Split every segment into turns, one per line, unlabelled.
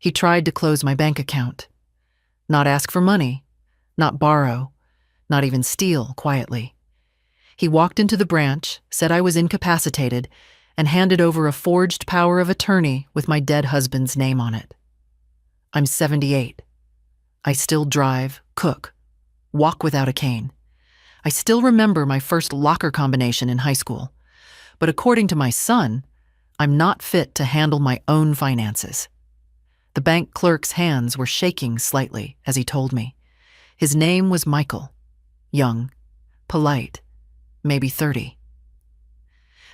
He tried to close my bank account. Not ask for money, not borrow, not even steal quietly. He walked into the branch, said I was incapacitated, and handed over a forged power of attorney with my dead husband's name on it. I'm 78. I still drive, cook, walk without a cane. I still remember my first locker combination in high school. But according to my son, I'm not fit to handle my own finances. The bank clerk's hands were shaking slightly as he told me. His name was Michael. Young, polite, maybe 30.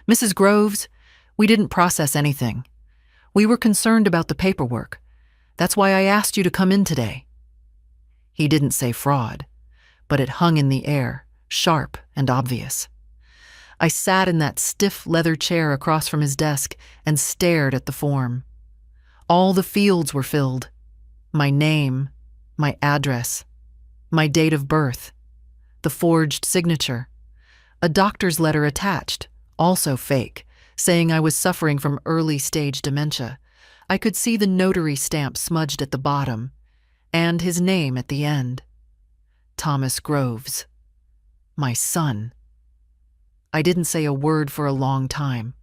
Mrs. Groves, we didn't process anything. We were concerned about the paperwork. That's why I asked you to come in today. He didn't say fraud, but it hung in the air, sharp and obvious. I sat in that stiff leather chair across from his desk and stared at the form. All the fields were filled. My name, my address, my date of birth, the forged signature, a doctor's letter attached, also fake, saying I was suffering from early-stage dementia. I could see the notary stamp smudged at the bottom, and his name at the end. Thomas Groves. My son. I didn't say a word for a long time.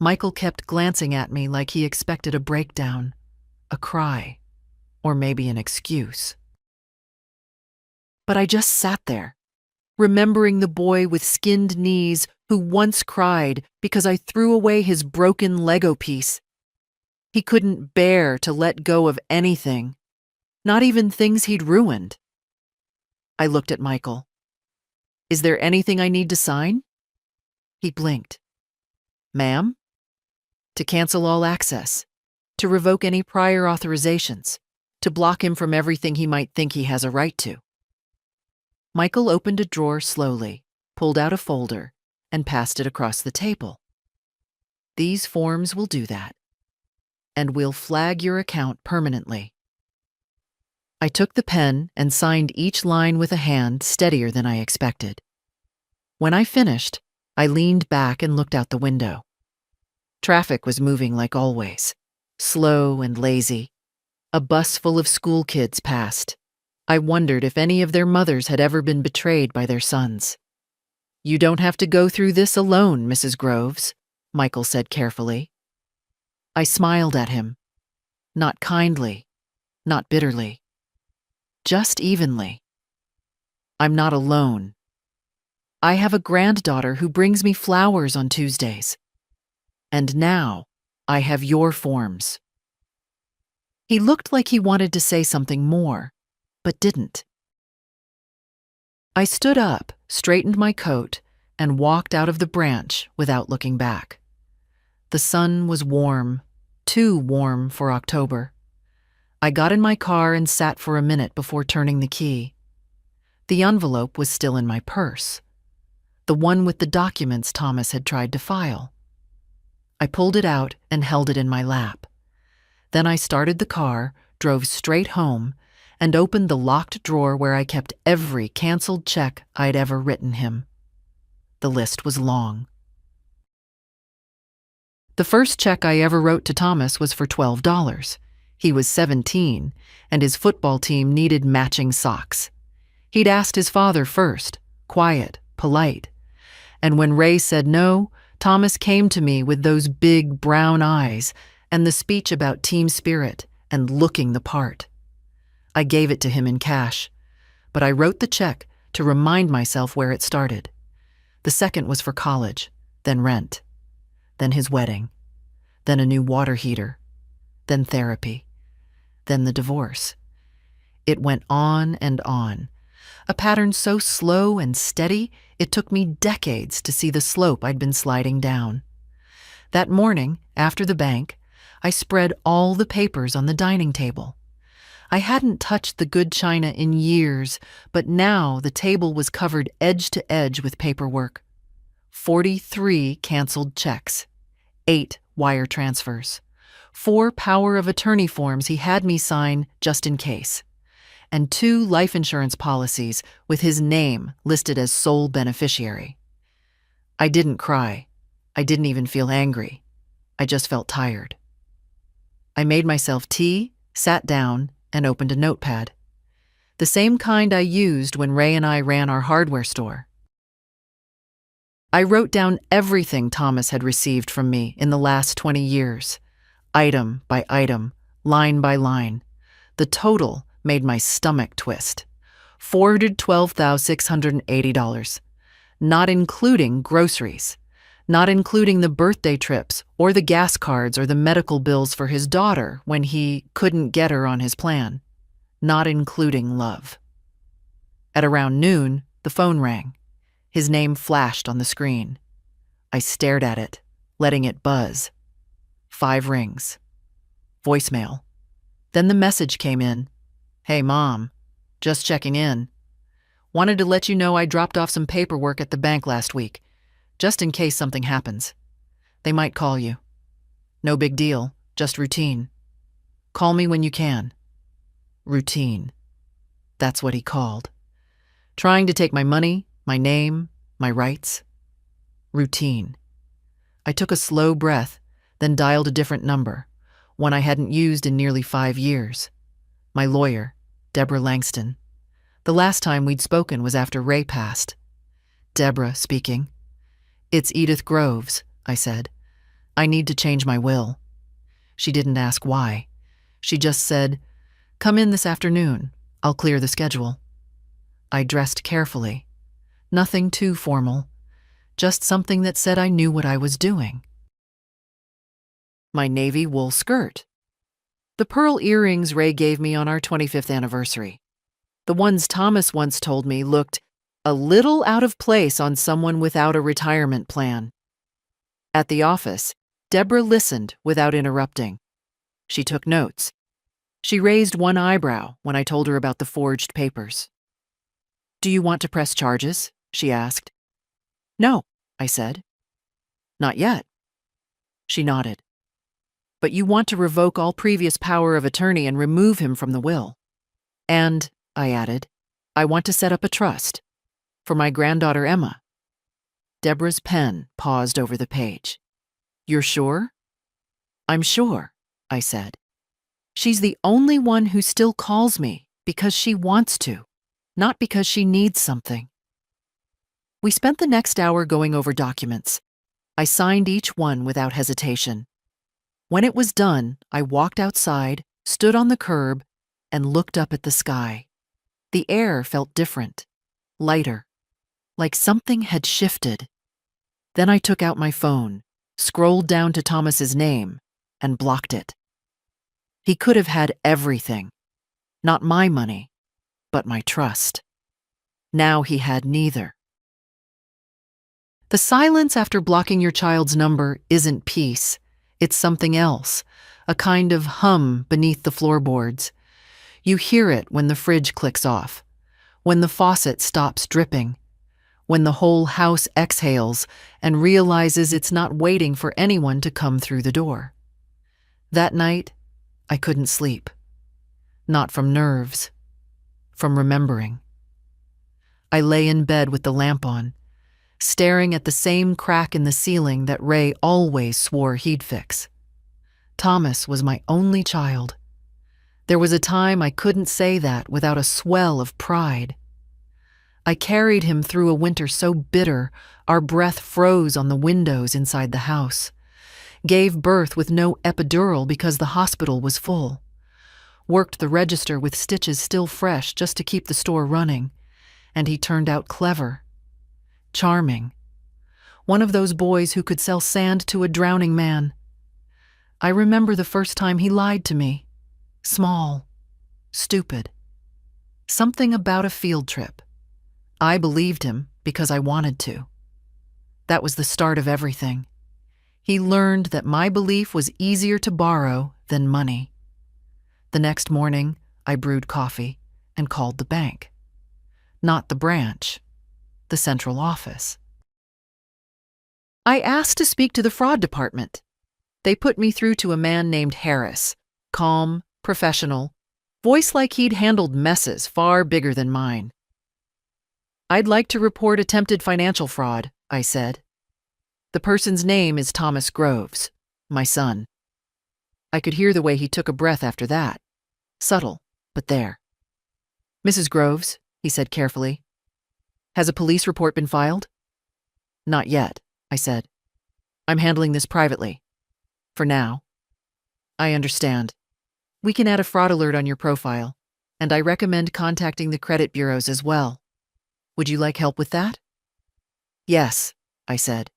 Michael kept glancing at me like he expected a breakdown, a cry, or maybe an excuse. But I just sat there, remembering the boy with skinned knees who once cried because I threw away his broken Lego piece. He couldn't bear to let go of anything, not even things he'd ruined. I looked at Michael. Is there anything I need to sign? He blinked. Ma'am? To cancel all access, to revoke any prior authorizations, to block him from everything he might think he has a right to. Michael opened a drawer slowly, pulled out a folder, and passed it across the table. These forms will do that, and we'll flag your account permanently. I took the pen and signed each line with a hand steadier than I expected. When I finished, I leaned back and looked out the window. Traffic was moving like always, slow and lazy. A bus full of school kids passed. I wondered if any of their mothers had ever been betrayed by their sons. You don't have to go through this alone, Mrs. Groves, Michael said carefully. I smiled at him, not kindly, not bitterly, just evenly. I'm not alone. I have a granddaughter who brings me flowers on Tuesdays. And now I have your forms. He looked like he wanted to say something more, but didn't. I stood up, straightened my coat, and walked out of the branch without looking back. The sun was warm, too warm for October. I got in my car and sat for a minute before turning the key. The envelope was still in my purse, the one with the documents Thomas had tried to file. I pulled it out and held it in my lap. Then I started the car, drove straight home, and opened the locked drawer where I kept every canceled check I'd ever written him. The list was long. The first check I ever wrote to Thomas was for $12. He was 17, and his football team needed matching socks. He'd asked his father first, quiet, polite. And when Ray said no, Thomas came to me with those big brown eyes and the speech about team spirit and looking the part. I gave it to him in cash, but I wrote the check to remind myself where it started. The second was for college, then rent, then his wedding, then a new water heater, then therapy, then the divorce. It went on and on, a pattern so slow and steady it took me decades to see the slope I'd been sliding down. That morning, after the bank, I spread all the papers on the dining table. I hadn't touched the good china in years, but now the table was covered edge to edge with paperwork. 43 canceled checks, 8 wire transfers, 4 power of attorney forms he had me sign just in case, and 2 life insurance policies with his name listed as sole beneficiary. I didn't cry. I didn't even feel angry. I just felt tired. I made myself tea, sat down, and opened a notepad. The same kind I used when Ray and I ran our hardware store. I wrote down everything Thomas had received from me in the last 20 years, item by item, line by line. The total made my stomach twist. $412,680, not including groceries, not including the birthday trips or the gas cards or the medical bills for his daughter when he couldn't get her on his plan, not including love. At around noon, the phone rang. His name flashed on the screen. I stared at it, letting it buzz. 5 rings. Voicemail. Then the message came in. "Hey, Mom. Just checking in. Wanted to let you know I dropped off some paperwork at the bank last week, just in case something happens. They might call you. No big deal, just routine. Call me when you can." Routine. That's what he called. Trying to take my money, my name, my rights. Routine. I took a slow breath, then dialed a different number, one I hadn't used in nearly 5 years. My lawyer, Deborah Langston. The last time we'd spoken was after Ray passed. Deborah speaking. "It's Edith Groves," I said. "I need to change my will." She didn't ask why. She just said, "Come in this afternoon. I'll clear the schedule." I dressed carefully. Nothing too formal. Just something that said I knew what I was doing. My navy wool skirt. The pearl earrings Ray gave me on our 25th anniversary. The ones Thomas once told me looked a little out of place on someone without a retirement plan. At the office, Deborah listened without interrupting. She took notes. She raised one eyebrow when I told her about the forged papers. "Do you want to press charges?" she asked. "No," I said. "Not yet." She nodded. "But you want to revoke all previous power of attorney and remove him from the will. And," I added, "I want to set up a trust for my granddaughter Emma." Deborah's pen paused over the page. "You're sure?" "I'm sure," I said. "She's the only one who still calls me because she wants to, not because she needs something." We spent the next hour going over documents. I signed each one without hesitation. When it was done, I walked outside, stood on the curb, and looked up at the sky. The air felt different, lighter, like something had shifted. Then I took out my phone, scrolled down to Thomas's name, and blocked it. He could have had everything. Not my money, but my trust. Now he had neither. The silence after blocking your child's number isn't peace. It's something else, a kind of hum beneath the floorboards. You hear it when the fridge clicks off, when the faucet stops dripping, when the whole house exhales and realizes it's not waiting for anyone to come through the door. That night, I couldn't sleep. Not from nerves, from remembering. I lay in bed with the lamp on, staring at the same crack in the ceiling that Ray always swore he'd fix. Thomas was my only child. There was a time I couldn't say that without a swell of pride. I carried him through a winter so bitter our breath froze on the windows inside the house. Gave birth with no epidural because the hospital was full. Worked the register with stitches still fresh just to keep the store running. And he turned out clever. Charming. One of those boys who could sell sand to a drowning man. I remember the first time he lied to me. Small. Stupid. Something about a field trip. I believed him because I wanted to. That was the start of everything. He learned that my belief was easier to borrow than money. The next morning, I brewed coffee and called the bank. Not the branch. The central office. I asked to speak to the fraud department. They put me through to a man named Harris, calm, professional, voice like he'd handled messes far bigger than mine. "I'd like to report attempted financial fraud," I said. "The person's name is Thomas Groves, my son." I could hear the way he took a breath after that. Subtle, but there. "Mrs. Groves," he said carefully, "has a police report been filed?" "Not yet," I said. "I'm handling this privately. For now." "I understand. We can add a fraud alert on your profile, and I recommend contacting the credit bureaus as well. Would you like help with that?" "Yes," I said.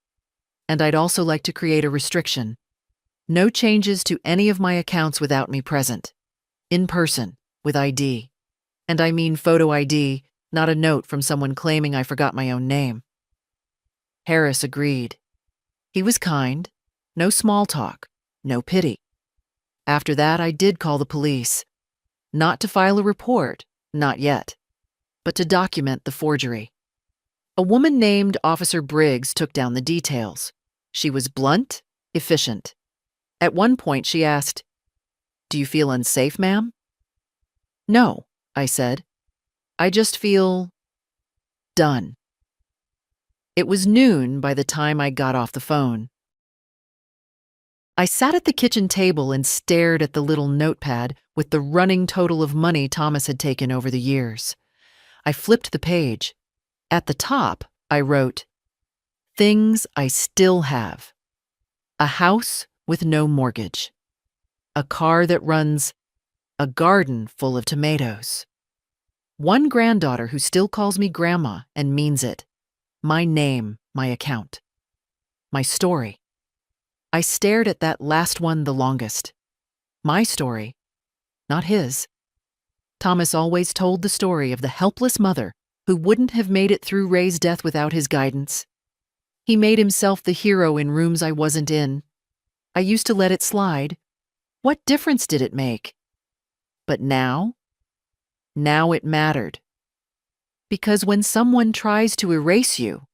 "And I'd also like to create a restriction. No changes to any of my accounts without me present. In person, with ID. And I mean photo ID, not a note from someone claiming I forgot my own name." Harris agreed. He was kind, no small talk, no pity. After that, I did call the police. Not to file a report, not yet, but to document the forgery. A woman named Officer Briggs took down the details. She was blunt, efficient. At one point, she asked, "Do you feel unsafe, ma'am?" "No," I said. "I just feel done." It was noon by the time I got off the phone. I sat at the kitchen table and stared at the little notepad with the running total of money Thomas had taken over the years. I flipped the page. At the top, I wrote, "Things I still have. A house with no mortgage. A car that runs. A garden full of tomatoes. One granddaughter who still calls me grandma and means it. My name, my account. My story." I stared at that last one the longest. My story, not his. Thomas always told the story of the helpless mother who wouldn't have made it through Ray's death without his guidance. He made himself the hero in rooms I wasn't in. I used to let it slide. What difference did it make? But now it mattered. Because when someone tries to erase you,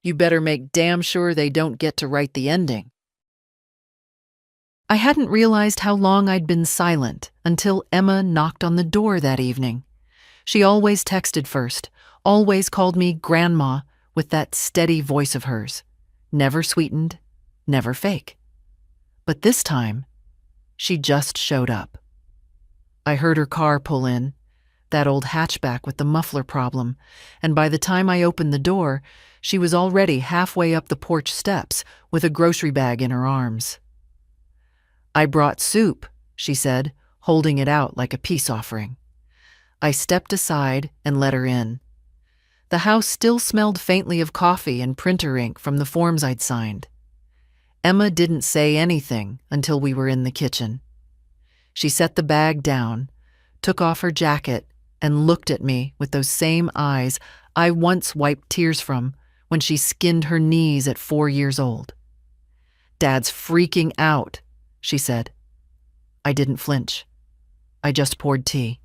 you better make damn sure they don't get to write the ending. I hadn't realized how long I'd been silent until Emma knocked on the door that evening. She always texted first, always called me Grandma with that steady voice of hers. Never sweetened, never fake. But this time, she just showed up. I heard her car pull in, that old hatchback with the muffler problem, and by the time I opened the door, she was already halfway up the porch steps with a grocery bag in her arms. "I brought soup," she said, holding it out like a peace offering. I stepped aside and let her in. The house still smelled faintly of coffee and printer ink from the forms I'd signed. Emma didn't say anything until we were in the kitchen. She set the bag down, took off her jacket, and looked at me with those same eyes I once wiped tears from when she skinned her knees at 4 years old. "Dad's freaking out," she said. I didn't flinch. I just poured tea.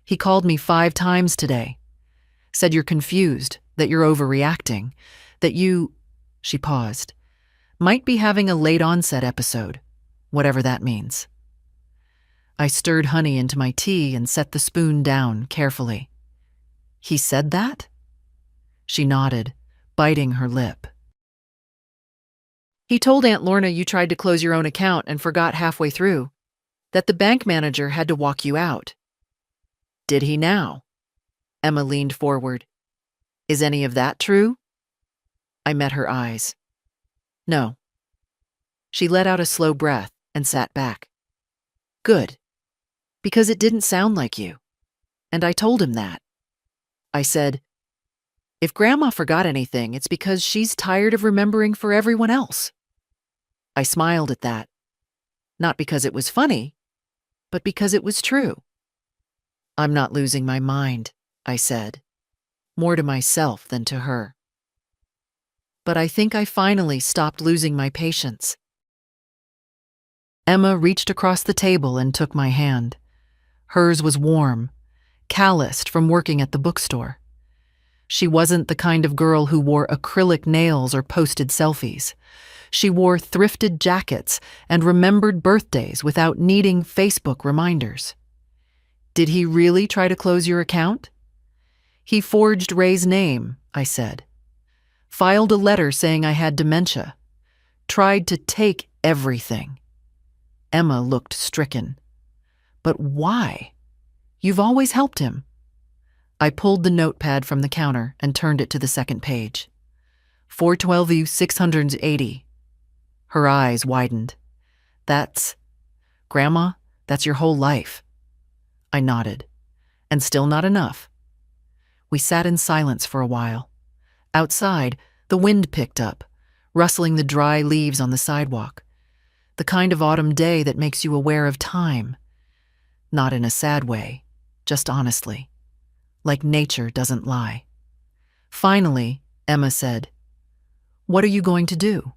"He called me 5 times today. Said you're confused, that you're overreacting, that you," she paused, "might be having a late onset episode, whatever that means." I stirred honey into my tea and set the spoon down carefully. "He said that?" She nodded, biting her lip. "He told Aunt Lorna you tried to close your own account and forgot halfway through, that the bank manager had to walk you out." "Did he now?" Emma leaned forward. "Is any of that true?" I met her eyes. "No." She let out a slow breath and sat back. "Good. Because it didn't sound like you. And I told him that. I said, if Grandma forgot anything, it's because she's tired of remembering for everyone else." I smiled at that. Not because it was funny, but because it was true. "I'm not losing my mind," I said, more to myself than to her. But I think I finally stopped losing my patience. Emma reached across the table and took my hand. Hers was warm, calloused from working at the bookstore. She wasn't the kind of girl who wore acrylic nails or posted selfies. She wore thrifted jackets and remembered birthdays without needing Facebook reminders. "Did he really try to close your account?" "He forged Ray's name," I said. "Filed a letter saying I had dementia. Tried to take everything. Emma looked stricken. But why? You've always helped him. I pulled the notepad from the counter and turned it to the second page. 412U 680. Her eyes widened. Grandma, that's your whole life. I nodded. And still not enough. We sat in silence for a while. Outside, the wind picked up, rustling the dry leaves on the sidewalk. The kind of autumn day that makes you aware of time. Not in a sad way, just honestly. Like nature doesn't lie. Finally, Emma said, "What are you going to do?"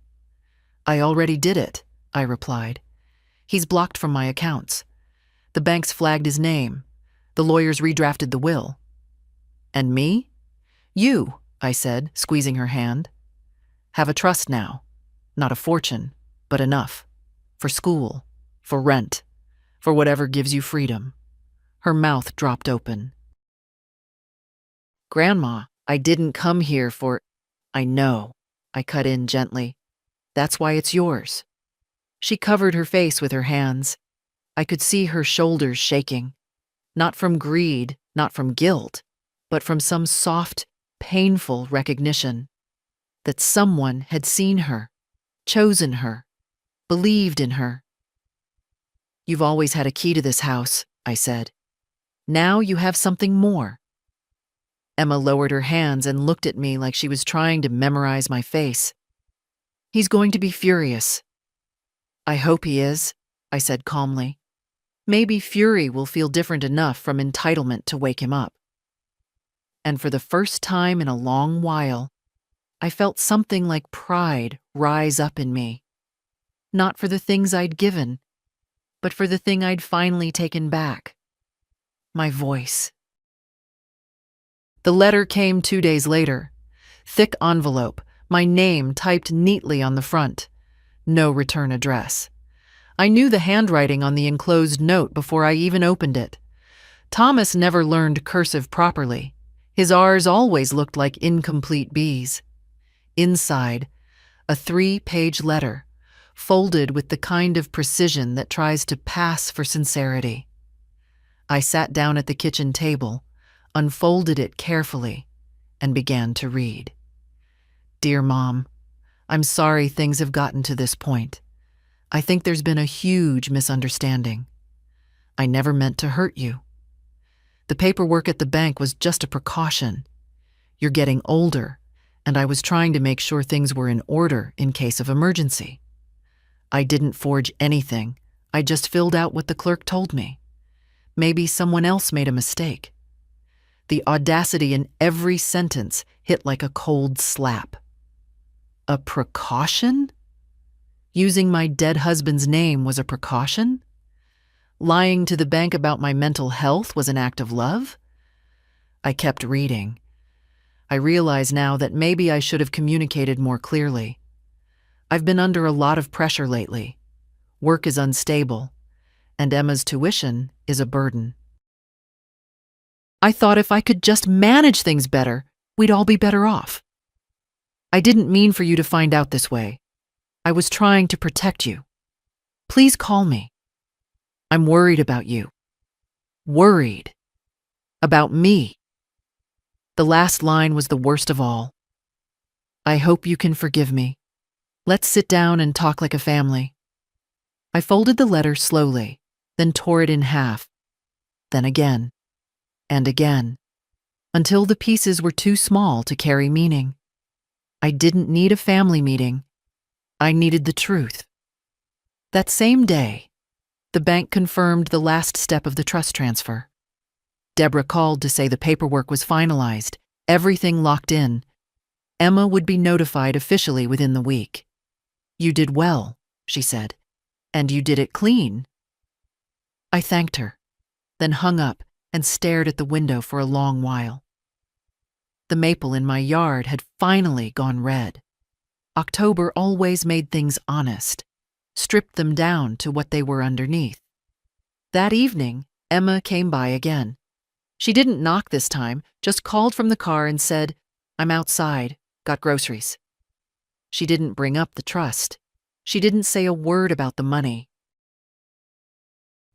"I already did it," I replied. "He's blocked from my accounts. The bank's flagged his name. The lawyers redrafted the will." "And me?" "You," I said, squeezing her hand. "Have a trust now. Not a fortune, but enough. For school, for rent, for whatever gives you freedom." Her mouth dropped open. "Grandma, I didn't come here for—" "I know," I cut in gently. "That's why it's yours." She covered her face with her hands. I could see her shoulders shaking. Not from greed, not from guilt, but from some soft, painful recognition that someone had seen her, chosen her, believed in her. "You've always had a key to this house," I said. "Now you have something more." Emma lowered her hands and looked at me like she was trying to memorize my face. "He's going to be furious." "I hope he is," I said calmly. "Maybe fury will feel different enough from entitlement to wake him up." And for the first time in a long while, I felt something like pride rise up in me. Not for the things I'd given, but for the thing I'd finally taken back. My voice. The letter came 2 days later. Thick envelope, my name typed neatly on the front. No return address. I knew the handwriting on the enclosed note before I even opened it. Thomas never learned cursive properly. His R's always looked like incomplete B's. Inside, a 3-page letter, folded with the kind of precision that tries to pass for sincerity. I sat down at the kitchen table, unfolded it carefully, and began to read. "Dear Mom, I'm sorry things have gotten to this point. I think there's been a huge misunderstanding. I never meant to hurt you. The paperwork at the bank was just a precaution. You're getting older, and I was trying to make sure things were in order in case of emergency. I didn't forge anything. I just filled out what the clerk told me. Maybe someone else made a mistake." The audacity in every sentence hit like a cold slap. A precaution? Using my dead husband's name was a precaution? Lying to the bank about my mental health was an act of love? I kept reading. I realize now that maybe I should have communicated more clearly. I've been under a lot of pressure lately. Work is unstable, and Emma's tuition is a burden. I thought if I could just manage things better, we'd all be better off. I didn't mean for you to find out this way. I was trying to protect you. Please call me. I'm worried about you. Worried. About me. The last line was the worst of all. I hope you can forgive me. Let's sit down and talk like a family. I folded the letter slowly, then tore it in half, then again, and again, until the pieces were too small to carry meaning. I didn't need a family meeting. I needed the truth. That same day, the bank confirmed the last step of the trust transfer. Deborah called to say the paperwork was finalized, everything locked in. Emma would be notified officially within the week. "You did well," she said, "and you did it clean." I thanked her, then hung up and stared at the window for a long while. The maple in my yard had finally gone red. October always made things honest, stripped them down to what they were underneath. That evening, Emma came by again. She didn't knock this time, just called from the car and said, "I'm outside, got groceries." She didn't bring up the trust. She didn't say a word about the money.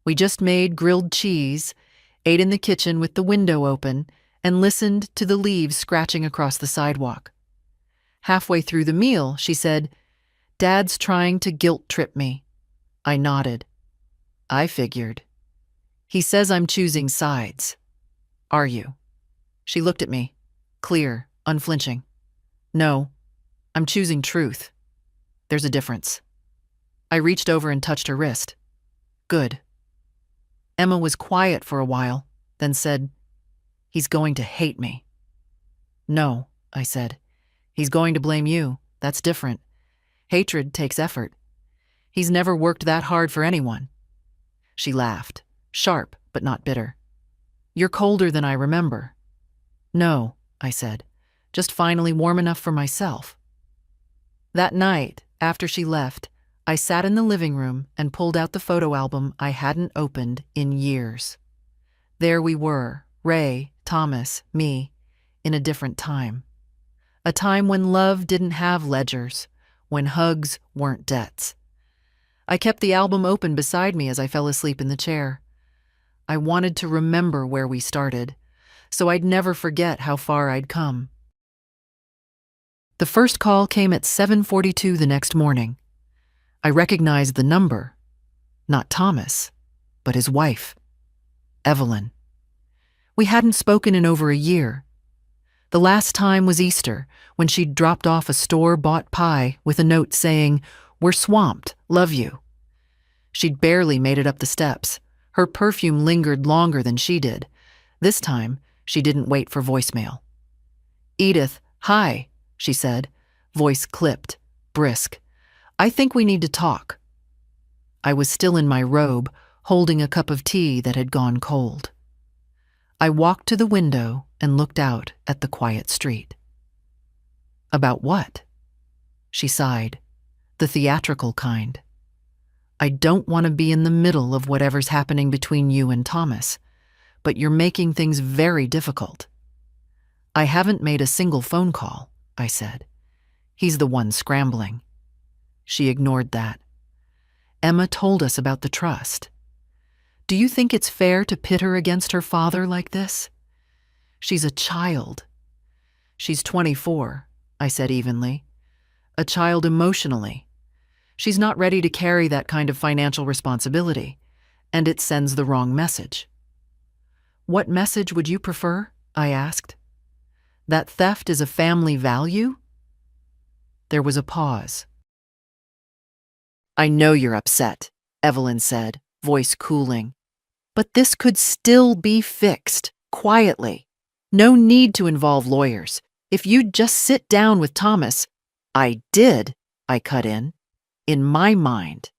We just made grilled cheese, ate in the kitchen with the window open, and listened to the leaves scratching across the sidewalk. Halfway through the meal, she said, "Dad's trying to guilt trip me." I nodded. I figured. He says I'm choosing sides. Are you? She looked at me, clear, unflinching. No, I'm choosing truth. There's a difference. I reached over and touched her wrist. Good. Emma was quiet for a while, then said, "He's going to hate me." No, I said. He's going to blame you. That's different. Hatred takes effort. He's never worked that hard for anyone. She laughed, sharp but not bitter. You're colder than I remember. No, I said, just finally warm enough for myself. That night, after she left, I sat in the living room and pulled out the photo album I hadn't opened in years. There we were, Ray, Thomas, me, in a different time. A time when love didn't have ledgers, when hugs weren't debts. I kept the album open beside me as I fell asleep in the chair. I wanted to remember where we started, so I'd never forget how far I'd come. The first call came at 7:42 the next morning. I recognized the number, not Thomas, but his wife, Evelyn. We hadn't spoken in over a year. The last time was Easter, when she'd dropped off a store-bought pie with a note saying, "We're swamped, love you." She'd barely made it up the steps. Her perfume lingered longer than she did. This time, she didn't wait for voicemail. "Edith, hi," she said, voice clipped, brisk. "I think we need to talk." I was still in my robe, holding a cup of tea that had gone cold. I walked to the window and looked out at the quiet street. "About what?" She sighed, the theatrical kind. "I don't want to be in the middle of whatever's happening between you and Thomas, but you're making things very difficult." "I haven't made a single phone call," I said. "He's the one scrambling." She ignored that. "Emma told us about the trust. Do you think it's fair to pit her against her father like this? She's a child." "She's 24, I said evenly. "A child emotionally. She's not ready to carry that kind of financial responsibility, and it sends the wrong message." "What message would you prefer?" I asked. "That theft is a family value?" There was a pause. "I know you're upset," Evelyn said, voice cooling. "But this could still be fixed, quietly. No need to involve lawyers. If you'd just sit down with Thomas—" "I did," I cut in. "In my mind.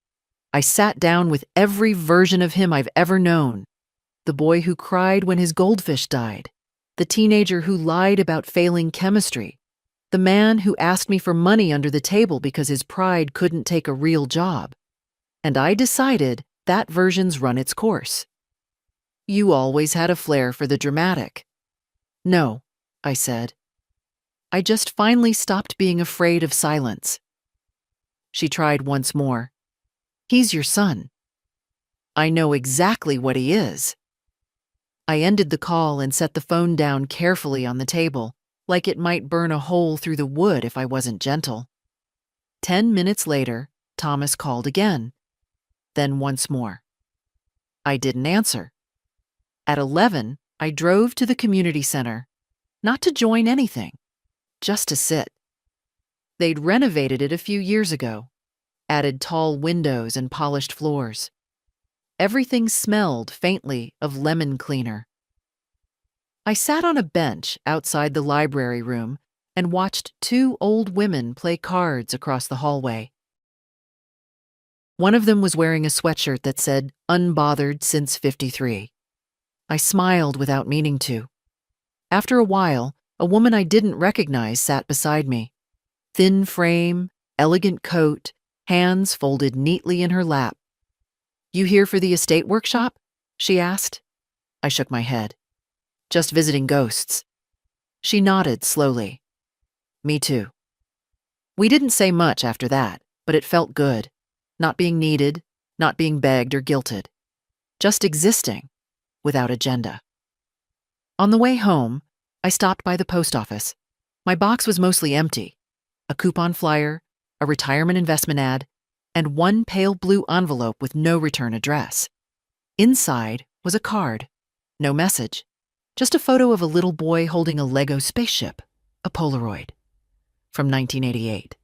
I sat down with every version of him I've ever known. The boy who cried when his goldfish died. The teenager who lied about failing chemistry. The man who asked me for money under the table because his pride couldn't take a real job. And I decided that version's run its course. You always had a flair for the dramatic." "No," I said. "I just finally stopped being afraid of silence." She tried once more. "He's your son." "I know exactly what he is." I ended the call and set the phone down carefully on the table, like it might burn a hole through the wood if I wasn't gentle. 10 minutes later, Thomas called again. Then once more. I didn't answer. At 11, I drove to the community center, not to join anything, just to sit. They'd renovated it a few years ago, added tall windows and polished floors. Everything smelled faintly of lemon cleaner. I sat on a bench outside the library room and watched 2 old women play cards across the hallway. One of them was wearing a sweatshirt that said, "Unbothered since '53. I smiled without meaning to. After a while, a woman I didn't recognize sat beside me. Thin frame, elegant coat, hands folded neatly in her lap. "You here for the estate workshop?" she asked. I shook my head. "Just visiting ghosts." She nodded slowly. "Me too." We didn't say much after that, but it felt good. Not being needed, not being begged or guilted. just existing, without agenda. On the way home, I stopped by the post office. My box was mostly empty. A coupon flyer, a retirement investment ad, and one pale blue envelope with no return address. Inside was a card. No message. Just a photo of a little boy holding a Lego spaceship, a Polaroid, from 1988.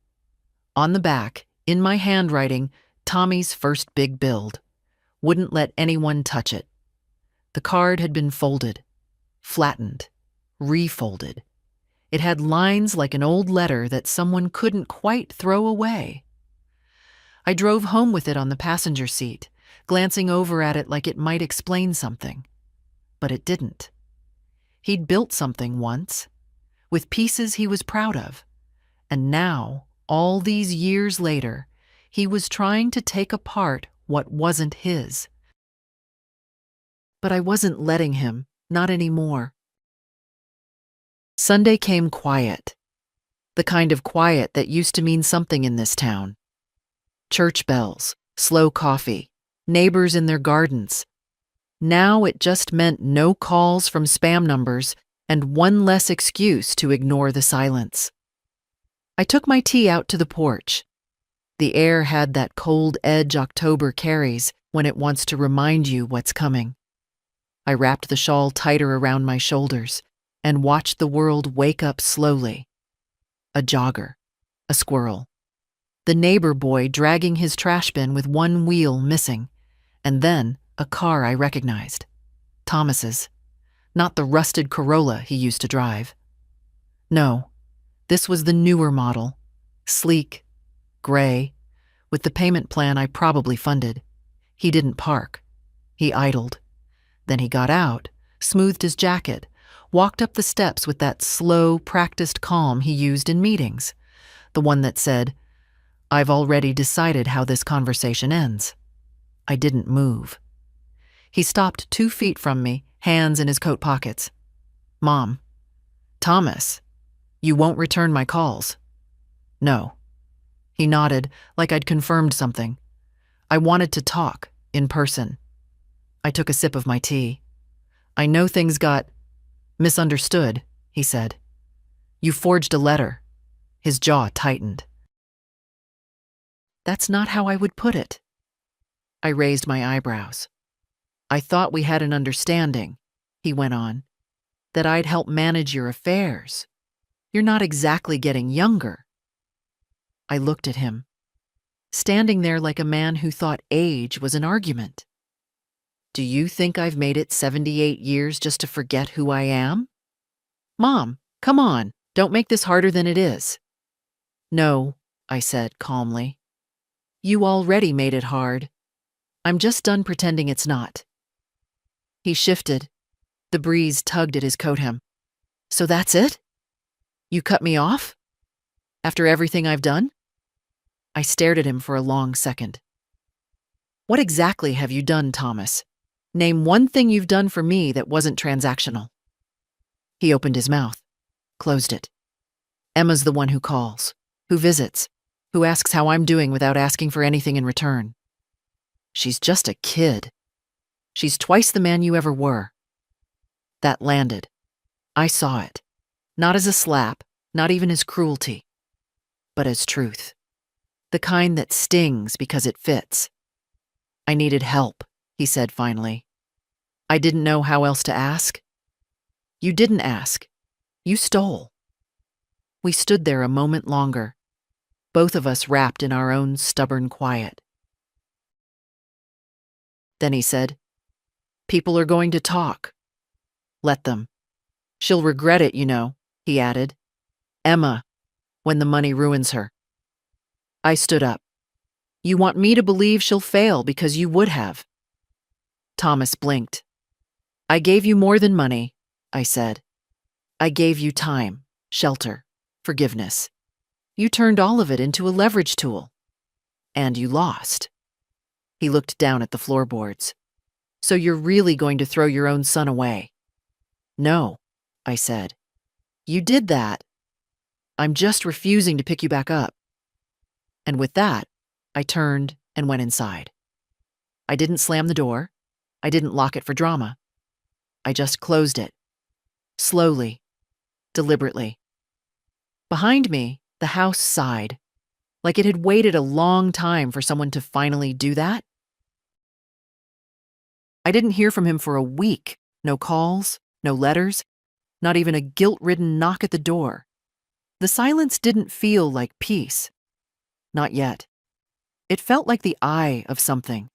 On the back, in my handwriting, Tommy's first big build. Wouldn't let anyone touch it. The card had been folded, flattened, refolded. It had lines like an old letter that someone couldn't quite throw away. I drove home with it on the passenger seat, glancing over at it like it might explain something. But it didn't. He'd built something once, with pieces he was proud of, and now, all these years later, he was trying to take apart what wasn't his. But I wasn't letting him, not anymore. Sunday came quiet. The kind of quiet that used to mean something in this town. Church bells, slow coffee, neighbors in their gardens. Now it just meant no calls from spam numbers and one less excuse to ignore the silence. I took my tea out to the porch. The air had that cold edge October carries when it wants to remind you what's coming. I wrapped the shawl tighter around my shoulders and watched the world wake up slowly. A jogger, a squirrel, the neighbor boy dragging his trash bin with one wheel missing, and then a car I recognized. Thomas's, not the rusted Corolla he used to drive. No, this was the newer model, sleek, gray, with the payment plan I probably funded. He didn't park. He idled. Then he got out, smoothed his jacket, walked up the steps with that slow, practiced calm he used in meetings, the one that said, "I've already decided how this conversation ends." I didn't move. He stopped 2 feet from me, hands in his coat pockets. "Mom, Thomas, you won't return my calls." "No." He nodded, like I'd confirmed something. "I wanted to talk, in person." I took a sip of my tea. "I know things got misunderstood," he said. "You forged a letter." His jaw tightened. "That's not how I would put it." I raised my eyebrows. "I thought we had an understanding," he went on, "that I'd help manage your affairs. You're not exactly getting younger." I looked at him, standing there like a man who thought age was an argument. "Do you think I've made it 78 years just to forget who I am?" "Mom, come on, don't make this harder than it is." "No," I said calmly. "You already made it hard. I'm just done pretending it's not." He shifted. The breeze tugged at his coat hem. "So that's it? You cut me off? After everything I've done?" I stared at him for a long second. "What exactly have you done, Thomas? Name one thing you've done for me that wasn't transactional." He opened his mouth, closed it. "Emma's the one who calls, who visits, who asks how I'm doing without asking for anything in return. She's just a kid. She's twice the man you ever were." That landed. I saw it. Not as a slap, not even as cruelty, but as truth. The kind that stings because it fits. "I needed help," he said finally. "I didn't know how else to ask." "You didn't ask. You stole." We stood there a moment longer, both of us wrapped in our own stubborn quiet. Then he said, "People are going to talk. Let them. She'll regret it, you know," he added. "Emma, when the money ruins her." I stood up. "You want me to believe she'll fail because you would have." Thomas blinked. "I gave you more than money," I said. "I gave you time, shelter, forgiveness. You turned all of it into a leverage tool. And you lost." He looked down at the floorboards. "So you're really going to throw your own son away?" "No," I said. "You did that. I'm just refusing to pick you back up." And with that, I turned and went inside. I didn't slam the door. I didn't lock it for drama. I just closed it. Slowly, deliberately. Behind me, the house sighed, like it had waited a long time for someone to finally do that. I didn't hear from him for a week. No calls, no letters, not even a guilt-ridden knock at the door. The silence didn't feel like peace. Not yet. It felt like the eye of something,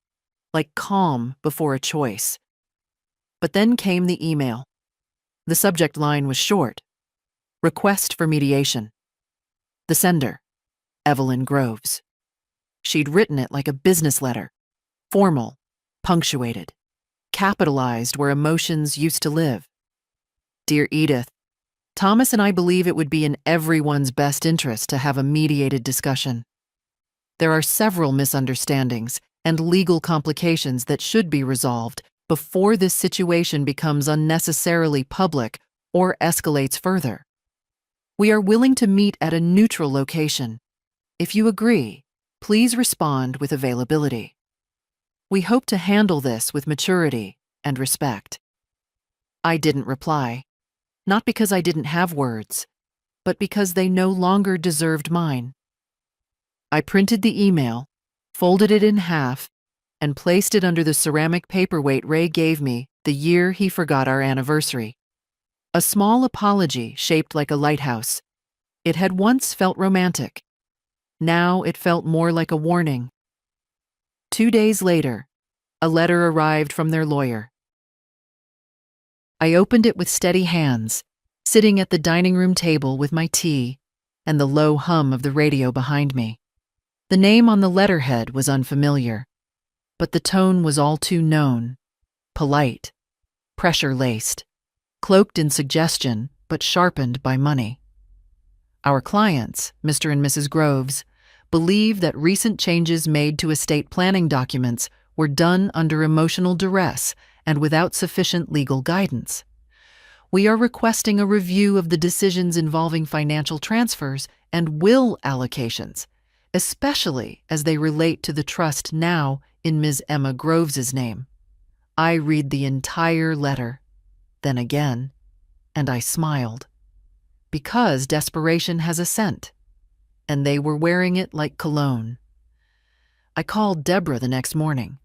like calm before a choice. But then came the email. The subject line was short. Request for mediation. The sender, Evelyn Groves. She'd written it like a business letter, formal, punctuated, capitalized where emotions used to live. Dear Edith, Thomas and I believe it would be in everyone's best interest to have a mediated discussion. There are several misunderstandings and legal complications that should be resolved before this situation becomes unnecessarily public or escalates further. We are willing to meet at a neutral location. If you agree, please respond with availability. We hope to handle this with maturity and respect. I didn't reply, not because I didn't have words, but because they no longer deserved mine. I printed the email, folded it in half, and placed it under the ceramic paperweight Ray gave me the year he forgot our anniversary. A small apology shaped like a lighthouse. It had once felt romantic. Now it felt more like a warning. 2 days later, a letter arrived from their lawyer. I opened it with steady hands, sitting at the dining room table with my tea and the low hum of the radio behind me. The name on the letterhead was unfamiliar, but the tone was all too known, polite, pressure-laced, cloaked in suggestion but sharpened by money. Our clients, Mr. and Mrs. Groves, believe that recent changes made to estate planning documents were done under emotional duress and without sufficient legal guidance. We are requesting a review of the decisions involving financial transfers and will allocations, especially as they relate to the trust now in Ms. Emma Groves's name. I read the entire letter, then again, and I smiled. Because desperation has a scent, and they were wearing it like cologne. I called Deborah the next morning,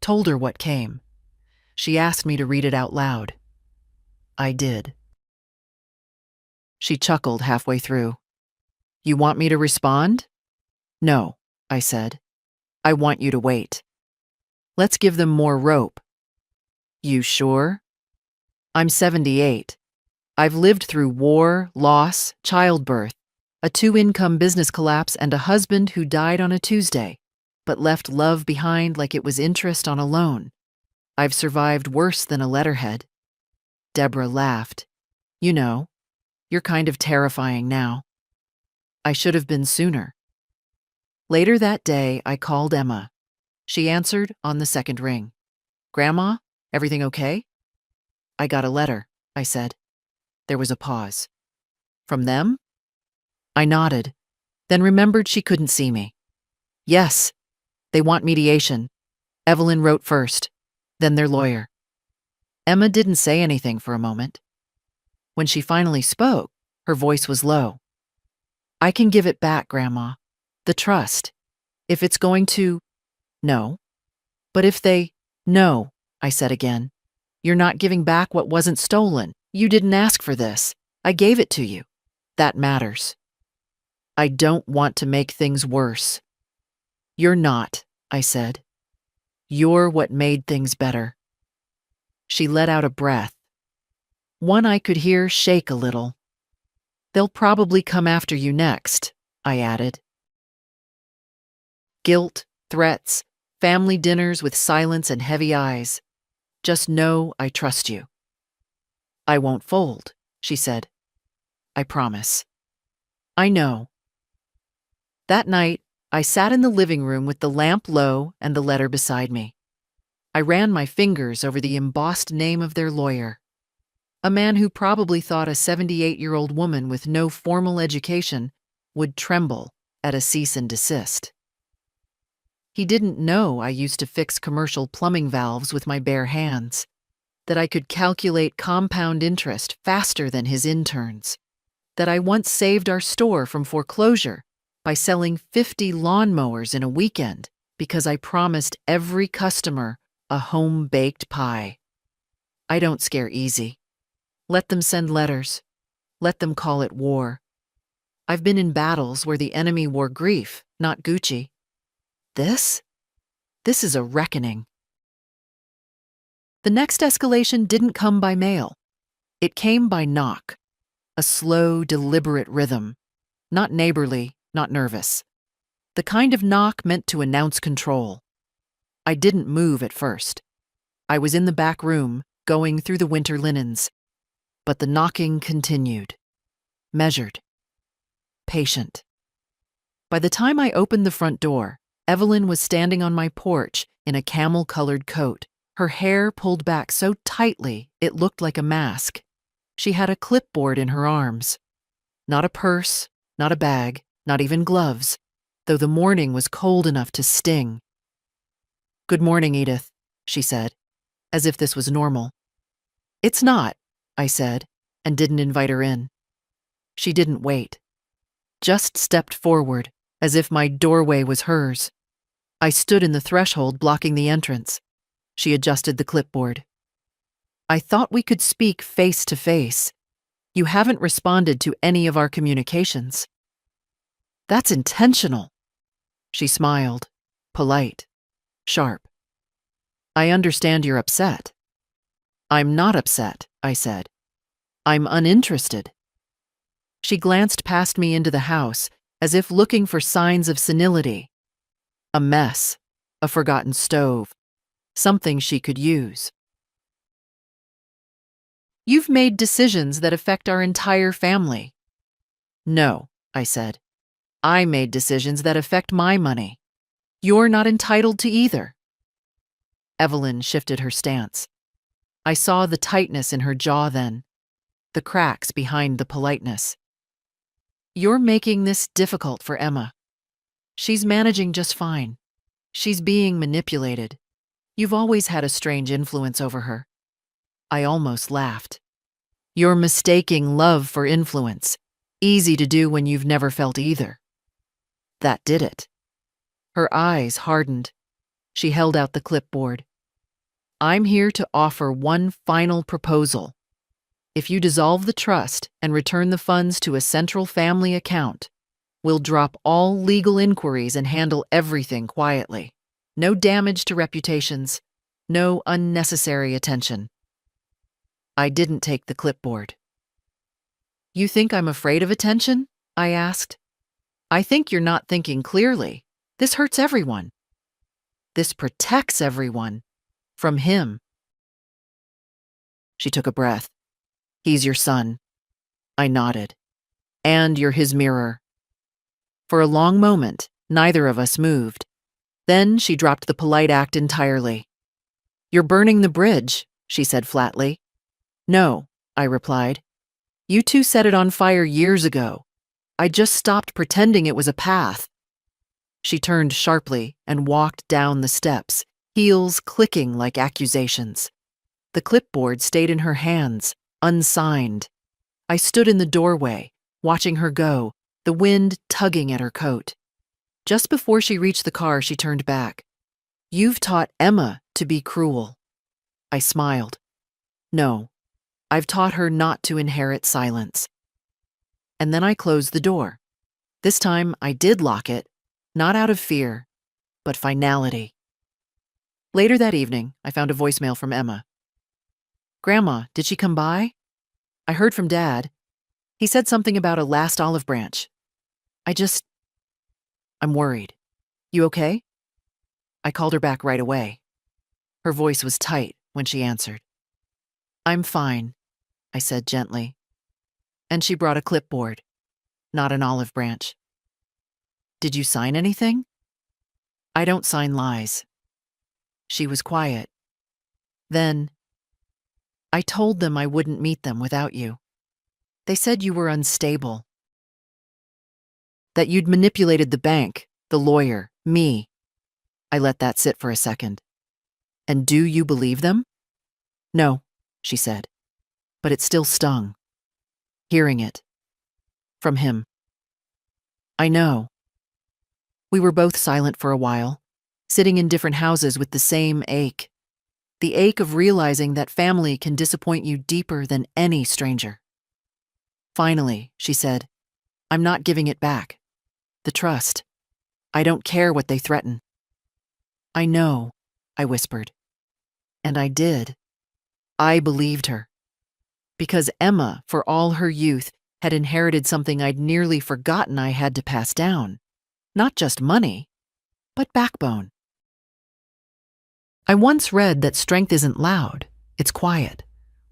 told her what came. She asked me to read it out loud. I did. She chuckled halfway through. You want me to respond? No, I said. I want you to wait. Let's give them more rope. You sure? I'm 78. I've lived through war, loss, childbirth, a 2-income business collapse, and a husband who died on a Tuesday, but left love behind like it was interest on a loan. I've survived worse than a letterhead. Deborah laughed. You know, you're kind of terrifying now. I should have been sooner. Later that day, I called Emma. She answered on the second ring. Grandma, everything okay? I got a letter, I said. There was a pause. From them? I nodded, then remembered she couldn't see me. Yes, they want mediation. Evelyn wrote first, then their lawyer. Emma didn't say anything for a moment. When she finally spoke, her voice was low. I can give it back, Grandma. The trust. If it's going to... No. But if they... No, I said again. You're not giving back what wasn't stolen. You didn't ask for this. I gave it to you. That matters. I don't want to make things worse. You're not, I said. You're what made things better. She let out a breath. One I could hear shake a little. They'll probably come after you next, I added. Guilt, threats, family dinners with silence and heavy eyes. Just know I trust you. I won't fold, she said. I promise. I know. That night, I sat in the living room with the lamp low and the letter beside me. I ran my fingers over the embossed name of their lawyer, a man who probably thought a 78-year-old woman with no formal education would tremble at a cease and desist. He didn't know I used to fix commercial plumbing valves with my bare hands, that I could calculate compound interest faster than his interns, that I once saved our store from foreclosure by selling 50 lawnmowers in a weekend because I promised every customer a home-baked pie. I don't scare easy. Let them send letters. Let them call it war. I've been in battles where the enemy wore grief, not Gucci. This is a reckoning. The next escalation didn't come by mail. It came by knock, a slow, deliberate rhythm, not neighborly, not nervous. The kind of knock meant to announce control. I didn't move at first. I was in the back room, going through the winter linens. But the knocking continued. Measured. Patient. By the time I opened the front door, Evelyn was standing on my porch in a camel-colored coat, her hair pulled back so tightly it looked like a mask. She had a clipboard in her arms. Not a purse, not a bag, not even gloves, though the morning was cold enough to sting. "Good morning, Edith," she said, as if this was normal. "It's not," I said, and didn't invite her in. She didn't wait. Just stepped forward, as if my doorway was hers. I stood in the threshold blocking the entrance. She adjusted the clipboard. "I thought we could speak face to face. You haven't responded to any of our communications." "That's intentional." She smiled, polite, sharp. "I understand you're upset." "I'm not upset," I said. "I'm uninterested." She glanced past me into the house, as if looking for signs of senility. A mess, a forgotten stove, something she could use. "You've made decisions that affect our entire family." "No," I said. "I made decisions that affect my money. You're not entitled to either." Evelyn shifted her stance. I saw the tightness in her jaw then, the cracks behind the politeness. "You're making this difficult for Emma. She's managing just fine. She's being manipulated. You've always had a strange influence over her." I almost laughed. "You're mistaking love for influence. Easy to do when you've never felt either." That did it. Her eyes hardened. She held out the clipboard. "I'm here to offer one final proposal. If you dissolve the trust and return the funds to a central family account, we'll drop all legal inquiries and handle everything quietly. No damage to reputations, no unnecessary attention." I didn't take the clipboard. "You think I'm afraid of attention?" I asked. "I think you're not thinking clearly. This hurts everyone. This protects everyone. From him." She took a breath. "He's your son." I nodded. "And you're his mirror." For a long moment, neither of us moved. Then she dropped the polite act entirely. "You're burning the bridge," she said flatly. "No," I replied. "You two set it on fire years ago. I just stopped pretending it was a path." She turned sharply and walked down the steps, heels clicking like accusations. The clipboard stayed in her hands, unsigned. I stood in the doorway, watching her go, the wind tugging at her coat. Just before she reached the car, she turned back. "You've taught Emma to be cruel." I smiled. "No, I've taught her not to inherit silence." And then I closed the door. This time I did lock it, not out of fear, but finality. Later that evening, I found a voicemail from Emma. "Grandma, did she come by? I heard from Dad. He said something about a last olive branch. I'm worried. You okay?" I called her back right away. Her voice was tight when she answered. "I'm fine," I said gently. And she brought a clipboard, not an olive branch. "Did you sign anything?" "I don't sign lies." She was quiet. Then, "I told them I wouldn't meet them without you. They said you were unstable. That you'd manipulated the bank, the lawyer, me. I let that sit for a second. And do you believe them? No, she said. But it still stung. Hearing it. From him. I know. We were both silent for a while, sitting in different houses with the same ache. The ache of realizing that family can disappoint you deeper than any stranger. Finally, she said, I'm not giving it back. The trust. I don't care what they threaten. I know, I whispered. And I did. I believed her. Because Emma, for all her youth, had inherited something I'd nearly forgotten I had to pass down. Not just money, but backbone. I once read that strength isn't loud, it's quiet,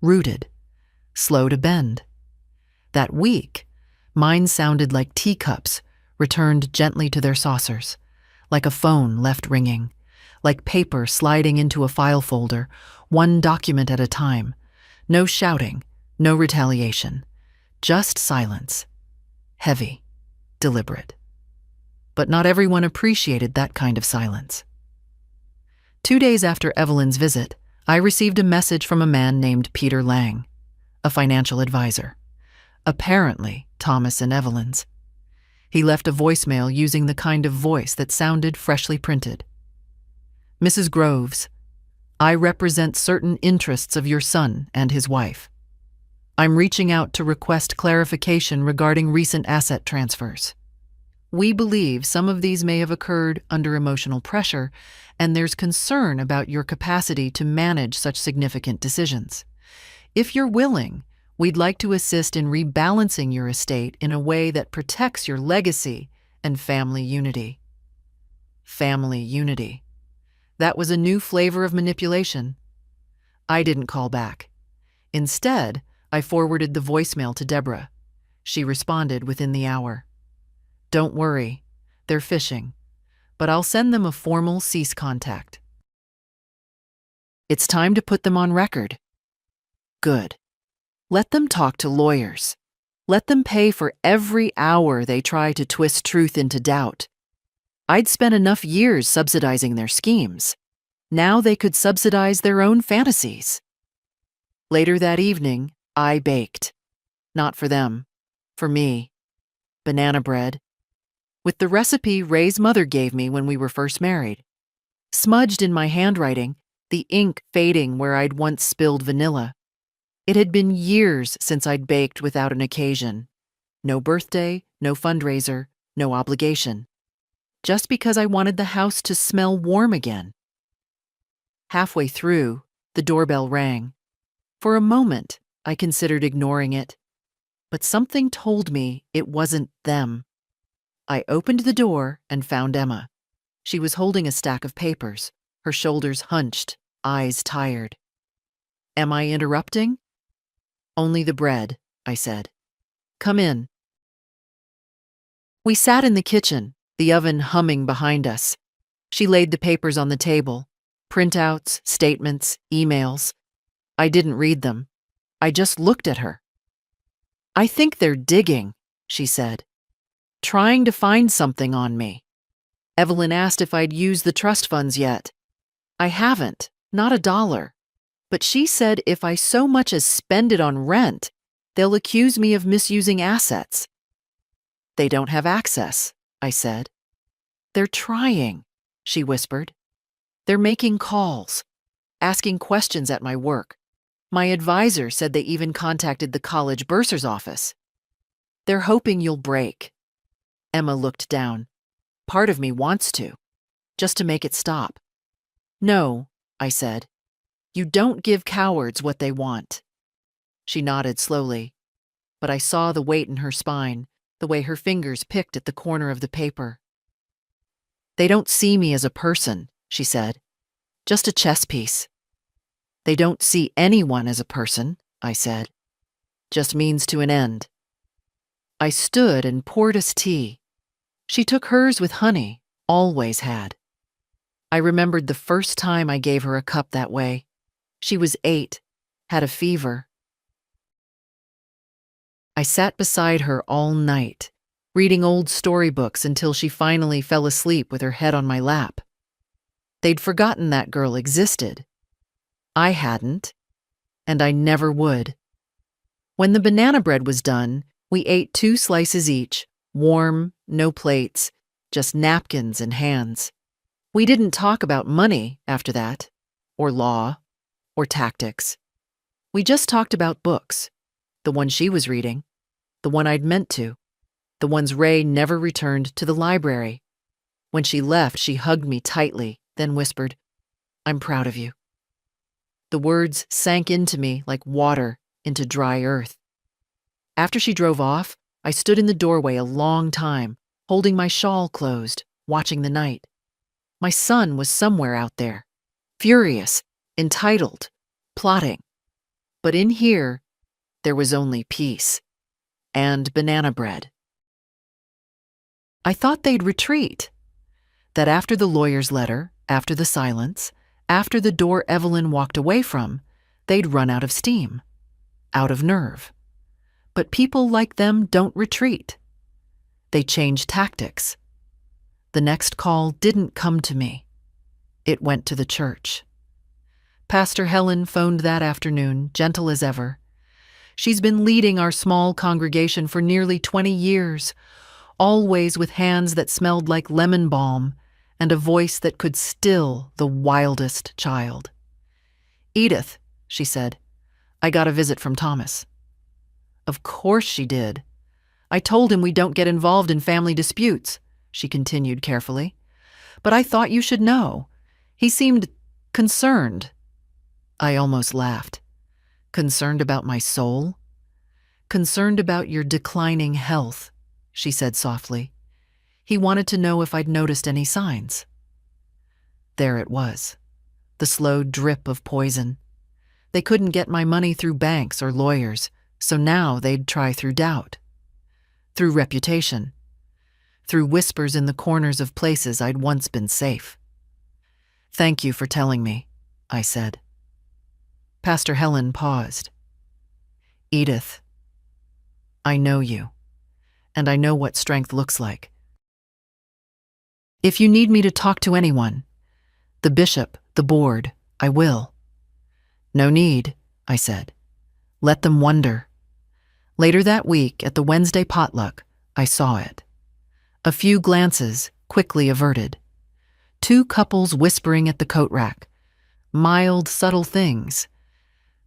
rooted, slow to bend. That week, mine sounded like teacups returned gently to their saucers, like a phone left ringing, like paper sliding into a file folder, one document at a time. No shouting, no retaliation, just silence. Heavy, deliberate. But not everyone appreciated that kind of silence. 2 days after Evelyn's visit, I received a message from a man named Peter Lang, a financial advisor. Apparently, Thomas and Evelyn's. He left a voicemail using the kind of voice that sounded freshly printed. Mrs. Groves, I represent certain interests of your son and his wife. I'm reaching out to request clarification regarding recent asset transfers. We believe some of these may have occurred under emotional pressure, and there's concern about your capacity to manage such significant decisions. If you're willing, we'd like to assist in rebalancing your estate in a way that protects your legacy and family unity. Family unity. That was a new flavor of manipulation. I didn't call back. Instead, I forwarded the voicemail to Deborah. She responded within the hour. Don't worry, they're fishing, but I'll send them a formal cease contact. It's time to put them on record. Good. Let them talk to lawyers. Let them pay for every hour they try to twist truth into doubt. I'd spent enough years subsidizing their schemes. Now they could subsidize their own fantasies. Later that evening, I baked. Not for them, for me. Banana bread. With the recipe Ray's mother gave me when we were first married. Smudged in my handwriting, the ink fading where I'd once spilled vanilla. It had been years since I'd baked without an occasion. No birthday, no fundraiser, no obligation. Just because I wanted the house to smell warm again. Halfway through, the doorbell rang. For a moment, I considered ignoring it. But something told me it wasn't them. I opened the door and found Emma. She was holding a stack of papers, her shoulders hunched, eyes tired. Am I interrupting? Only the bread, I said. Come in. We sat in the kitchen, the oven humming behind us. She laid the papers on the table, printouts, statements, emails. I didn't read them. I just looked at her. I think they're digging, she said. Trying to find something on me. Evelyn asked if I'd used the trust funds yet. I haven't, not $1. But she said if I so much as spend it on rent, they'll accuse me of misusing assets. They don't have access, I said. They're trying, she whispered. They're making calls, asking questions at my work. My advisor said they even contacted the college bursar's office. They're hoping you'll break. Emma looked down. Part of me wants to, just to make it stop. No, I said. You don't give cowards what they want. She nodded slowly, but I saw the weight in her spine, the way her fingers picked at the corner of the paper. They don't see me as a person, she said. Just a chess piece. They don't see anyone as a person, I said. Just means to an end. I stood and poured us tea. She took hers with honey, always had. I remembered the first time I gave her a cup that way. She was 8, had a fever. I sat beside her all night, reading old storybooks until she finally fell asleep with her head on my lap. They'd forgotten that girl existed. I hadn't, and I never would. When the banana bread was done, we ate 2 slices each, warm, no plates, just napkins and hands. We didn't talk about money after that, or law, or tactics. We just talked about books, the one she was reading, the one I'd meant to, the ones Ray never returned to the library. When she left, she hugged me tightly, then whispered, "I'm proud of you." The words sank into me like water into dry earth. After she drove off, I stood in the doorway a long time, holding my shawl closed, watching the night. My son was somewhere out there, furious, entitled, plotting. But in here, there was only peace and banana bread. I thought they'd retreat, that after the lawyer's letter, after the silence, after the door Evelyn walked away from, they'd run out of steam, out of nerve. But people like them don't retreat. They change tactics. The next call didn't come to me. It went to the church. Pastor Helen phoned that afternoon, gentle as ever. She's been leading our small congregation for nearly 20 years, always with hands that smelled like lemon balm and a voice that could still the wildest child. "Edith," she said, "I got a visit from Thomas." Of course she did. "I told him we don't get involved in family disputes," she continued carefully. "But I thought you should know. He seemed concerned." I almost laughed. "Concerned about my soul?" "Concerned about your declining health," she said softly. "He wanted to know if I'd noticed any signs." There it was, the slow drip of poison. They couldn't get my money through banks or lawyers, so now they'd try through doubt, through reputation, through whispers in the corners of places I'd once been safe. "Thank you for telling me," I said. Pastor Helen paused. "Edith, I know you, and I know what strength looks like. If you need me to talk to anyone, the bishop, the board, I will." "No need," I said. "Let them wonder." Later that week, at the Wednesday potluck, I saw it. A few glances, quickly averted. 2 couples whispering at the coat rack. Mild, subtle things.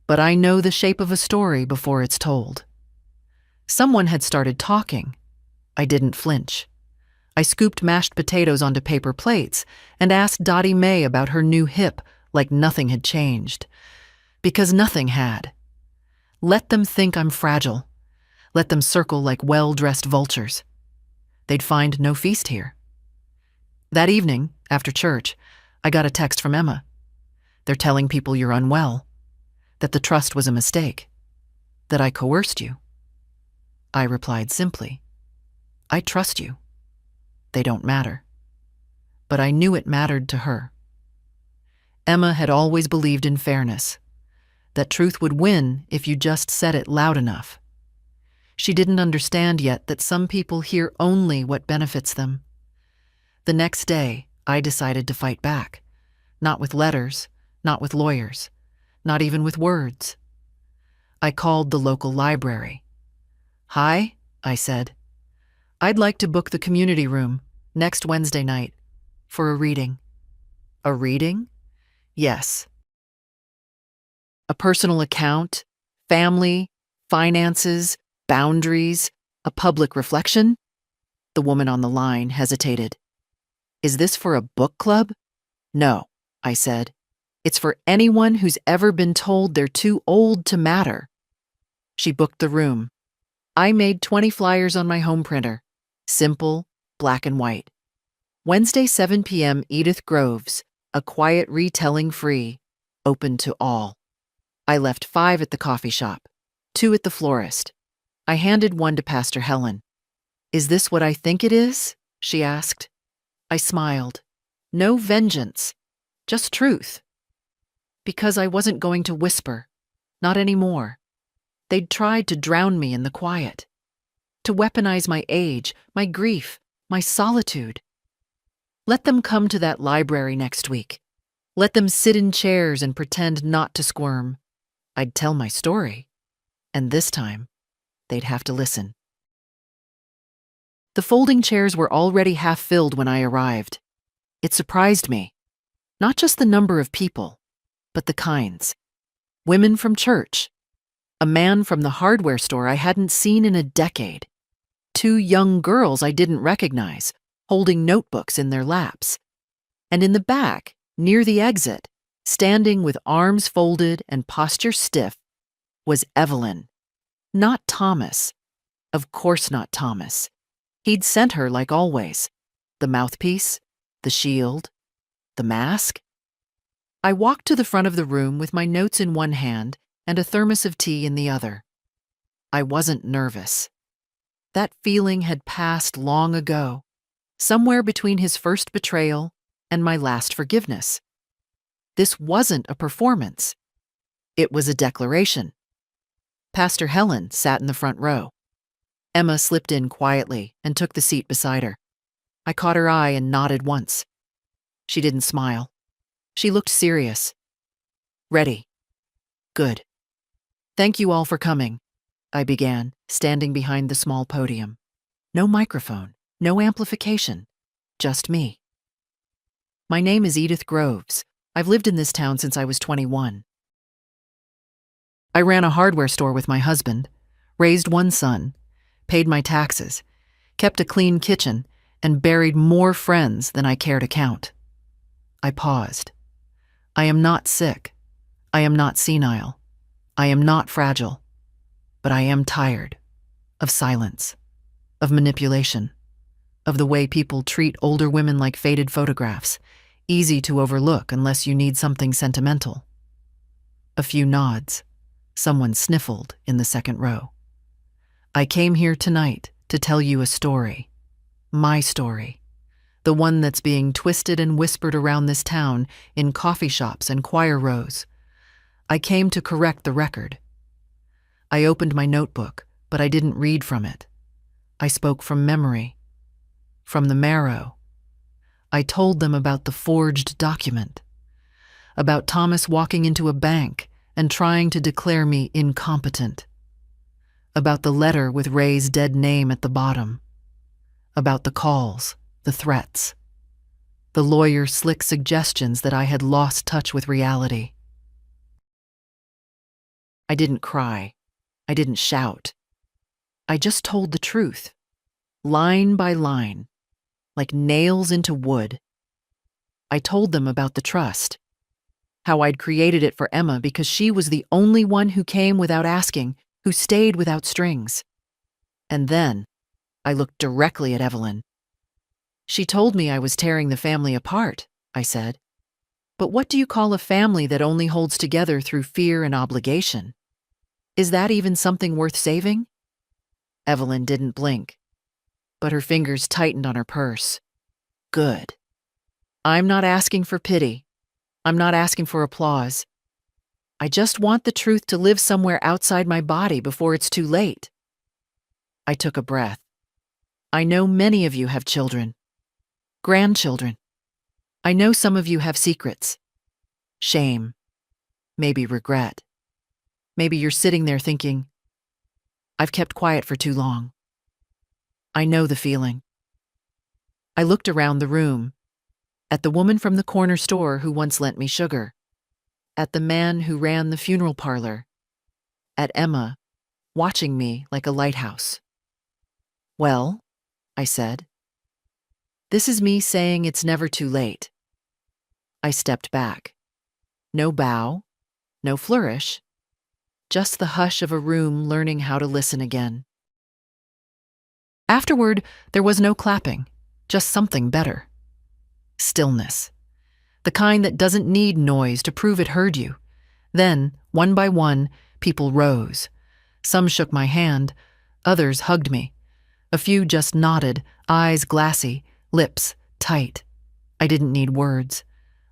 But I know the shape of a story before it's told. Someone had started talking. I didn't flinch. I scooped mashed potatoes onto paper plates and asked Dottie Mae about her new hip like nothing had changed. Because nothing had. Let them think I'm fragile. Let them circle like well-dressed vultures. They'd find no feast here. That evening, after church, I got a text from Emma. "They're telling people you're unwell, that the trust was a mistake, that I coerced you." I replied simply, "I trust you. They don't matter." But I knew it mattered to her. Emma had always believed in fairness, that truth would win if you just said it loud enough. She didn't understand yet that some people hear only what benefits them. The next day, I decided to fight back. Not with letters, not with lawyers, not even with words. I called the local library. "Hi," I said. "I'd like to book the community room next Wednesday night for a reading." "A reading?" "Yes. A personal account, family, finances, boundaries, a public reflection?" The woman on the line hesitated. "Is this for a book club?" "No," I said. "It's for anyone who's ever been told they're too old to matter." She booked the room. I made 20 flyers on my home printer. Simple, black and white. Wednesday, 7 p.m., Edith Groves, a quiet retelling free, open to all. I left 5 at the coffee shop, 2 at the florist. I handed 1 to Pastor Helen. "Is this what I think it is?" she asked. I smiled. No vengeance, just truth. Because I wasn't going to whisper, not anymore. They'd tried to drown me in the quiet, to weaponize my age, my grief, my solitude. Let them come to that library next week. Let them sit in chairs and pretend not to squirm. I'd tell my story, and this time, they'd have to listen. The folding chairs were already half filled when I arrived. It surprised me. Not just the number of people, but the kinds. Women from church. A man from the hardware store I hadn't seen in a decade. 2 young girls I didn't recognize, holding notebooks in their laps. And in the back, near the exit, standing with arms folded and posture stiff, was Evelyn. Not Thomas. Of course not Thomas. He'd sent her like always. The mouthpiece, the shield, the mask. I walked to the front of the room with my notes in one hand and a thermos of tea in the other. I wasn't nervous. That feeling had passed long ago, somewhere between his first betrayal and my last forgiveness. This wasn't a performance. It was a declaration. Pastor Helen sat in the front row. Emma slipped in quietly and took the seat beside her. I caught her eye and nodded once. She didn't smile. She looked serious. Ready. Good. Thank you all for coming, I began, standing behind the small podium. No microphone, no amplification, just me. My name is Edith Groves. I've lived in this town since I was 21. I ran a hardware store with my husband, raised 1 son, paid my taxes, kept a clean kitchen, and buried more friends than I care to count. I paused. I am not sick. I am not senile. I am not fragile. But I am tired of silence, of manipulation, of the way people treat older women like faded photographs, easy to overlook unless you need something sentimental. A few nods. Someone sniffled in the second row. I came here tonight to tell you a story. My story. The one that's being twisted and whispered around this town in coffee shops and choir rows. I came to correct the record. I opened my notebook, but I didn't read from it. I spoke from memory, from the marrow. I told them about the forged document, about Thomas walking into a bank and trying to declare me incompetent, about the letter with Ray's dead name at the bottom, about the calls, the threats, the lawyer's slick suggestions that I had lost touch with reality. I didn't cry. I didn't shout. I just told the truth, line by line, like nails into wood. I told them about the trust, how I'd created it for Emma because she was the only one who came without asking, who stayed without strings. And then I looked directly at Evelyn. She told me I was tearing the family apart, I said. But what do you call a family that only holds together through fear and obligation? Is that even something worth saving? Evelyn didn't blink, but her fingers tightened on her purse. Good. I'm not asking for pity. I'm not asking for applause. I just want the truth to live somewhere outside my body before it's too late. I took a breath. I know many of you have children, grandchildren. I know some of you have secrets, shame, maybe regret. Maybe you're sitting there thinking, I've kept quiet for too long. I know the feeling. I looked around the room, at the woman from the corner store who once lent me sugar, at the man who ran the funeral parlor, at Emma, watching me like a lighthouse. Well, I said, this is me saying it's never too late. I stepped back. No bow, no flourish. Just the hush of a room learning how to listen again. Afterward, there was no clapping, just something better. Stillness. The kind that doesn't need noise to prove it heard you. Then, one by one, people rose. Some shook my hand, others hugged me. A few just nodded, eyes glassy, lips tight. I didn't need words.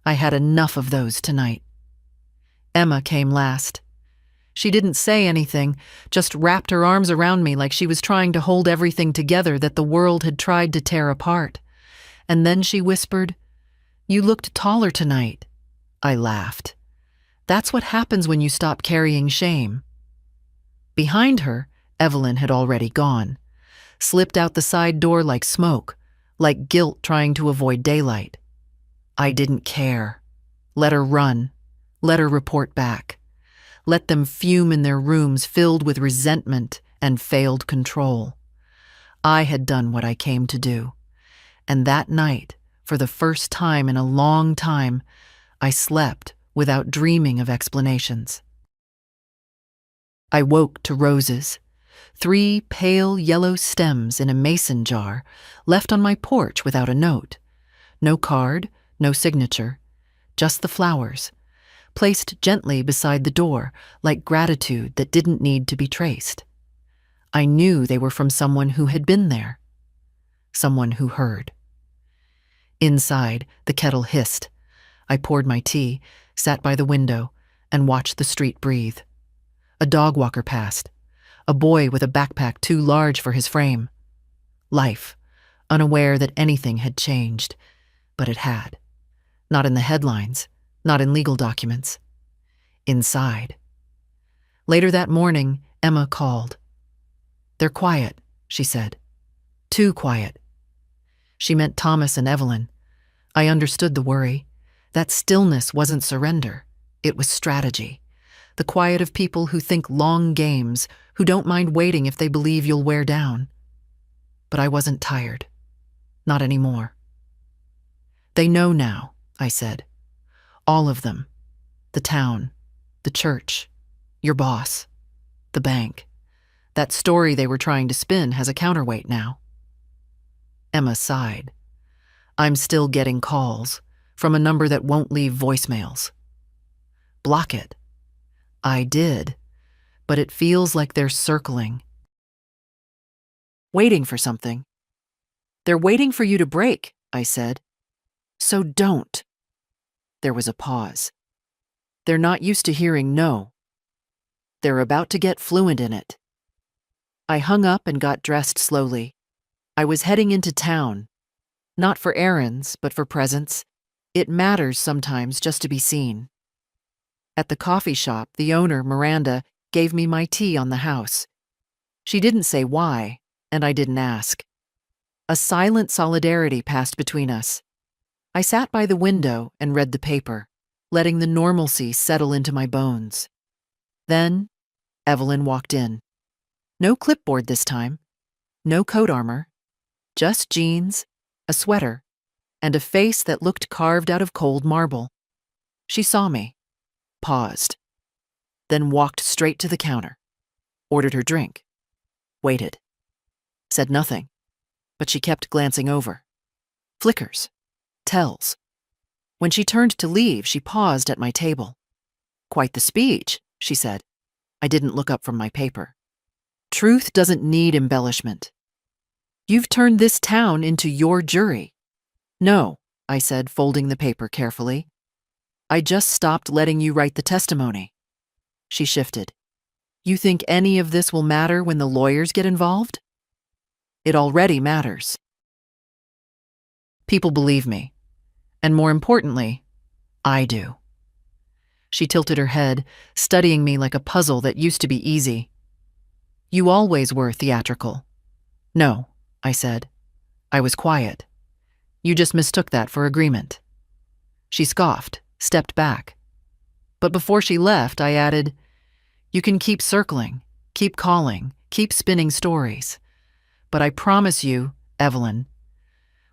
I had enough of those tonight. Emma came last. She didn't say anything, just wrapped her arms around me like she was trying to hold everything together that the world had tried to tear apart. And then she whispered, "You looked taller tonight. I laughed. That's what happens when you stop carrying shame. Behind her, Evelyn had already gone, slipped out the side door like smoke, like guilt trying to avoid daylight. I didn't care. Let her run. Let her report back. Let them fume in their rooms filled with resentment and failed control. I had done what I came to do. And that night, for the first time in a long time, I slept without dreaming of explanations. I woke to roses, 3 pale yellow stems in a mason jar, left on my porch without a note. No card, no signature, just the flowers, placed gently beside the door, like gratitude that didn't need to be traced. I knew they were from someone who had been there, someone who heard. Inside, the kettle hissed. I poured my tea, sat by the window, and watched the street breathe. A dog walker passed, a boy with a backpack too large for his frame. Life, unaware that anything had changed, but it had. Not in the headlines, not in legal documents. Inside. Later that morning, Emma called. "They're quiet," she said. "Too quiet." She meant Thomas and Evelyn. I understood the worry. That stillness wasn't surrender. It was strategy. The quiet of people who think long games, who don't mind waiting if they believe you'll wear down. But I wasn't tired. Not anymore. "They know now," I said. "All of them. The town, the church, your boss, the bank. That story they were trying to spin has a counterweight now." Emma sighed. "I'm still getting calls from a number that won't leave voicemails." "Block it." I did, but it feels like they're circling. "Waiting for something." "They're waiting for you to break," I said. "So don't." There was a pause. They're not used to hearing no. They're about to get fluent in it. I hung up and got dressed slowly. I was heading into town. Not for errands, but for presents. It matters sometimes just to be seen. At the coffee shop, the owner, Miranda, gave me my tea on the house. She didn't say why, and I didn't ask. A silent solidarity passed between us. I sat by the window and read the paper, letting the normalcy settle into my bones. Then, Evelyn walked in. No clipboard this time. No coat armor. Just jeans, a sweater, and a face that looked carved out of cold marble. She saw me, paused, then walked straight to the counter, ordered her drink, waited, said nothing, but she kept glancing over. Flickers, tells. When she turned to leave, she paused at my table. "Quite the speech," she said. I didn't look up from my paper. "Truth doesn't need embellishment. You've turned this town into your jury." "No," I said, folding the paper carefully. "I just stopped letting you write the testimony." She shifted. "You think any of this will matter when the lawyers get involved?" "It already matters. People believe me. And more importantly, I do." She tilted her head, studying me like a puzzle that used to be easy. "You always were theatrical." "No," I said. "I was quiet. You just mistook that for agreement." She scoffed, stepped back. But before she left, I added, "You can keep circling, keep calling, keep spinning stories. But I promise you, Evelyn,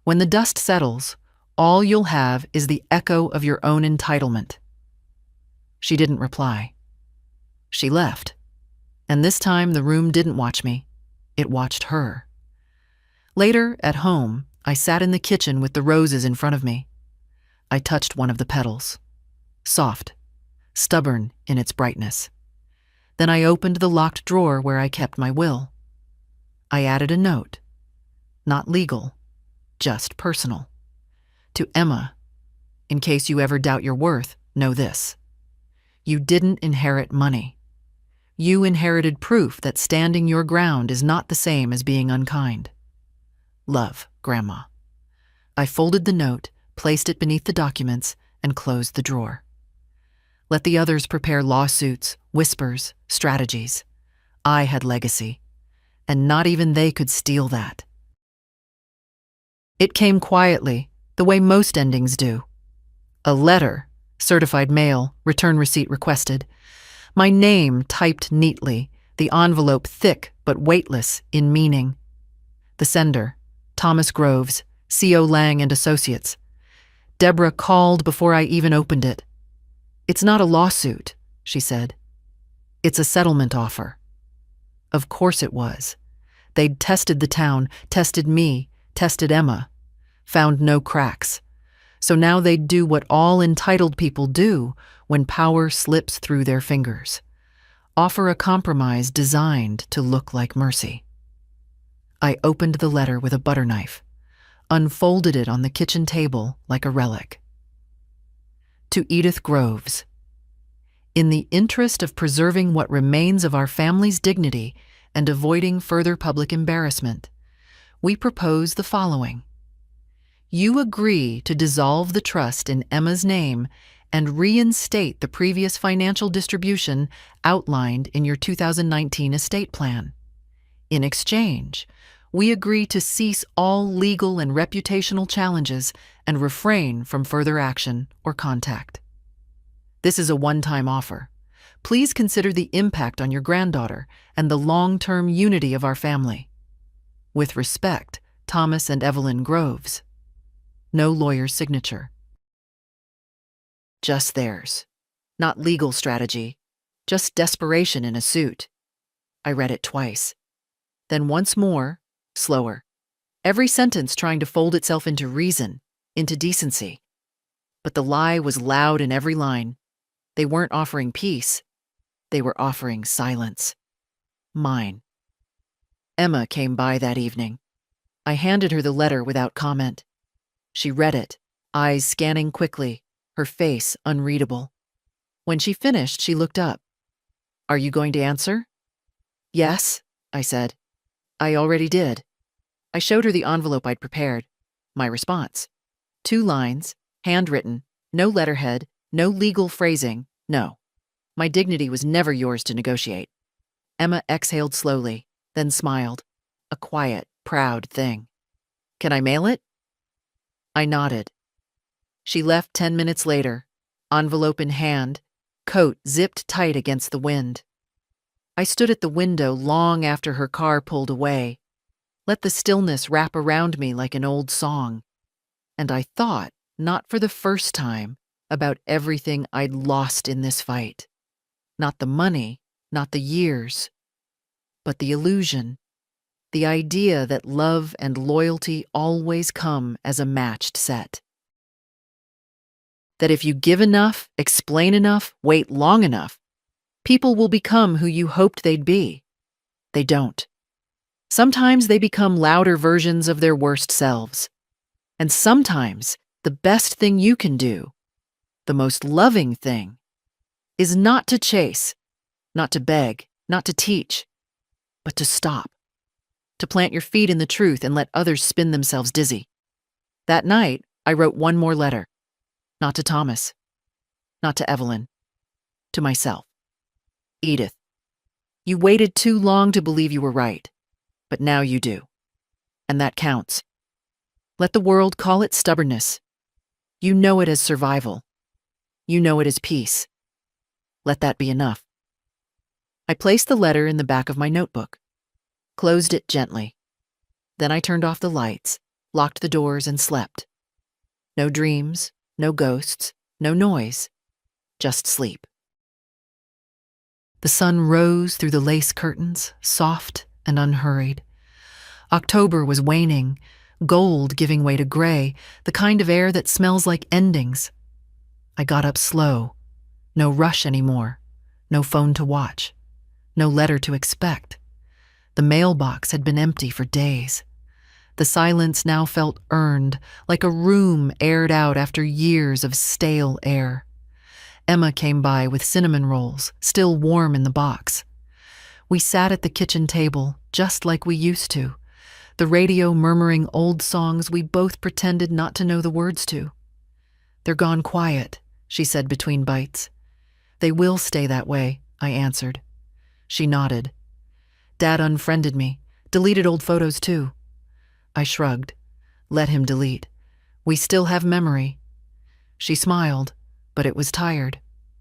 when the dust settles, all you'll have is the echo of your own entitlement." She didn't reply. She left. And this time the room didn't watch me. It watched her. Later, at home, I sat in the kitchen with the roses in front of me. I touched one of the petals. Soft, stubborn in its brightness. Then I opened the locked drawer where I kept my will. I added a note. Not legal, just personal. To Emma, in case you ever doubt your worth, know this. You didn't inherit money. You inherited proof that standing your ground is not the same as being unkind. Love, Grandma. I folded the note, placed it beneath the documents, and closed the drawer. Let the others prepare lawsuits, whispers, strategies. I had legacy, and not even they could steal that. It came quietly, the way most endings do. A letter, certified mail, return receipt requested. My name typed neatly, the envelope thick but weightless in meaning. The sender, Thomas Groves, C.O. Lang and Associates. Deborah called before I even opened it. "It's not a lawsuit," she said. "It's a settlement offer." Of course it was. They'd tested the town, tested me, tested Emma. Found no cracks. So now they'd do what all entitled people do when power slips through their fingers. Offer a compromise designed to look like mercy. I opened the letter with a butter knife, unfolded it on the kitchen table like a relic. To Edith Groves. In the interest of preserving what remains of our family's dignity and avoiding further public embarrassment, we propose the following. You agree to dissolve the trust in Emma's name and reinstate the previous financial distribution outlined in your 2019 estate plan. In exchange, we agree to cease all legal and reputational challenges and refrain from further action or contact. This is a one-time offer. Please consider the impact on your granddaughter and the long-term unity of our family. With respect, Thomas and Evelyn Groves. No lawyer's signature. Just theirs. Not legal strategy. Just desperation in a suit. I read it twice. Then once more, slower. Every sentence trying to fold itself into reason, into decency. But the lie was loud in every line. They weren't offering peace. They were offering silence. Mine. Emma came by that evening. I handed her the letter without comment. She read it, eyes scanning quickly, her face unreadable. When she finished, she looked up. "Are you going to answer?" "Yes," I said. "I already did." I showed her the envelope I'd prepared. My response. 2 lines, handwritten, no letterhead, no legal phrasing, no. My dignity was never yours to negotiate. Emma exhaled slowly, then smiled. A quiet, proud thing. "Can I mail it?" I nodded. She left 10 minutes later, envelope in hand, coat zipped tight against the wind. I stood at the window long after her car pulled away, let the stillness wrap around me like an old song. And I thought, not for the first time, about everything I'd lost in this fight. Not the money, not the years, but the illusion. The idea that love and loyalty always come as a matched set. That if you give enough, explain enough, wait long enough, people will become who you hoped they'd be. They don't. Sometimes they become louder versions of their worst selves. And sometimes the best thing you can do, the most loving thing, is not to chase, not to beg, not to teach, but to stop. To plant your feet in the truth and let others spin themselves dizzy. That night, I wrote one more letter. Not to Thomas. Not to Evelyn. To myself. Edith, you waited too long to believe you were right, but now you do. And that counts. Let the world call it stubbornness. You know it as survival. You know it as peace. Let that be enough. I placed the letter in the back of my notebook. Closed it gently. Then I turned off the lights, locked the doors, and slept. No dreams, no ghosts, no noise, just sleep. The sun rose through the lace curtains, soft and unhurried. October was waning, gold giving way to gray, the kind of air that smells like endings. I got up slow. No rush anymore. No phone to watch. No letter to expect. The mailbox had been empty for days. The silence now felt earned, like a room aired out after years of stale air. Emma came by with cinnamon rolls, still warm in the box. We sat at the kitchen table, just like we used to, the radio murmuring old songs we both pretended not to know the words to. "They're gone quiet," she said between bites. They will stay that way, I answered. She nodded. Dad unfriended me, deleted old photos too. I shrugged. Let him delete. We still have memory. She smiled, but it was tired.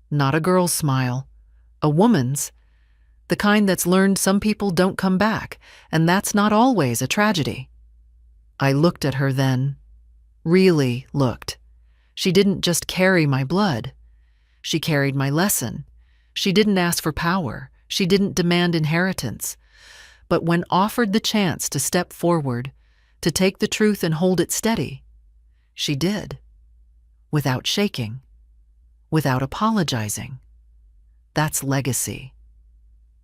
Not a girl's smile. A woman's. The kind that's learned some people don't come back, and that's not always a tragedy. I looked at her then. Really looked. She didn't just carry my blood. She carried my lesson. She didn't ask for power. She didn't demand inheritance. But when offered the chance to step forward, to take the truth and hold it steady, she did. Without shaking. Without apologizing. That's legacy.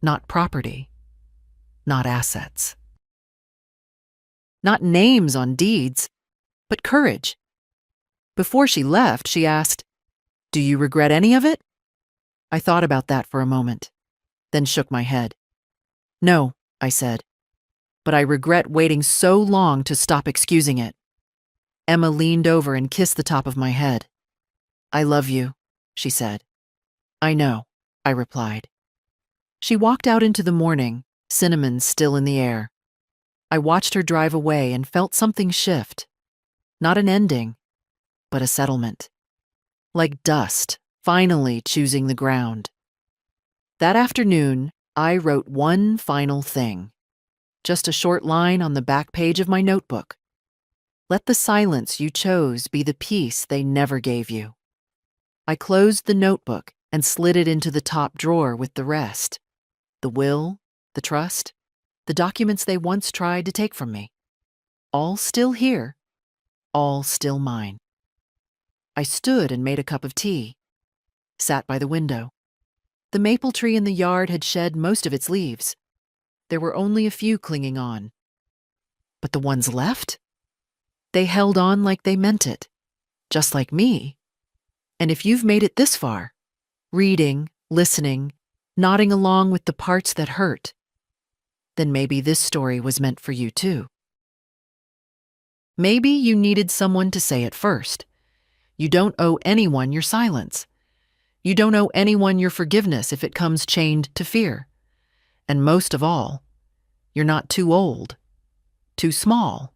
Not property. Not assets. Not names on deeds, but courage. Before she left, she asked, "Do you regret any of it?" I thought about that for a moment, then shook my head. "No," I said, "but I regret waiting so long to stop excusing it." Emma leaned over and kissed the top of my head. "I love you," she said. "I know," I replied. She walked out into the morning, cinnamon still in the air. I watched her drive away and felt something shift. Not an ending, but a settlement. Like dust, finally choosing the ground. That afternoon, I wrote one final thing. Just a short line on the back page of my notebook. Let the silence you chose be the peace they never gave you. I closed the notebook and slid it into the top drawer with the rest. The will, the trust, the documents they once tried to take from me. All still here, all still mine. I stood and made a cup of tea, sat by the window. The maple tree in the yard had shed most of its leaves. There were only a few clinging on. But the ones left? They held on like they meant it, just like me. And if you've made it this far, reading, listening, nodding along with the parts that hurt, then maybe this story was meant for you too. Maybe you needed someone to say it first. You don't owe anyone your silence. You don't owe anyone your forgiveness if it comes chained to fear. And most of all, you're not too old, too small,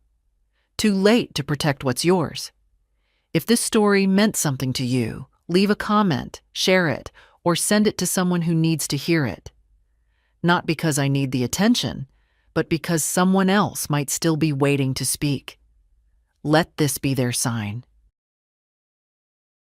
too late to protect what's yours. If this story meant something to you, leave a comment, share it, or send it to someone who needs to hear it. Not because I need the attention, but because someone else might still be waiting to speak. Let this be their sign.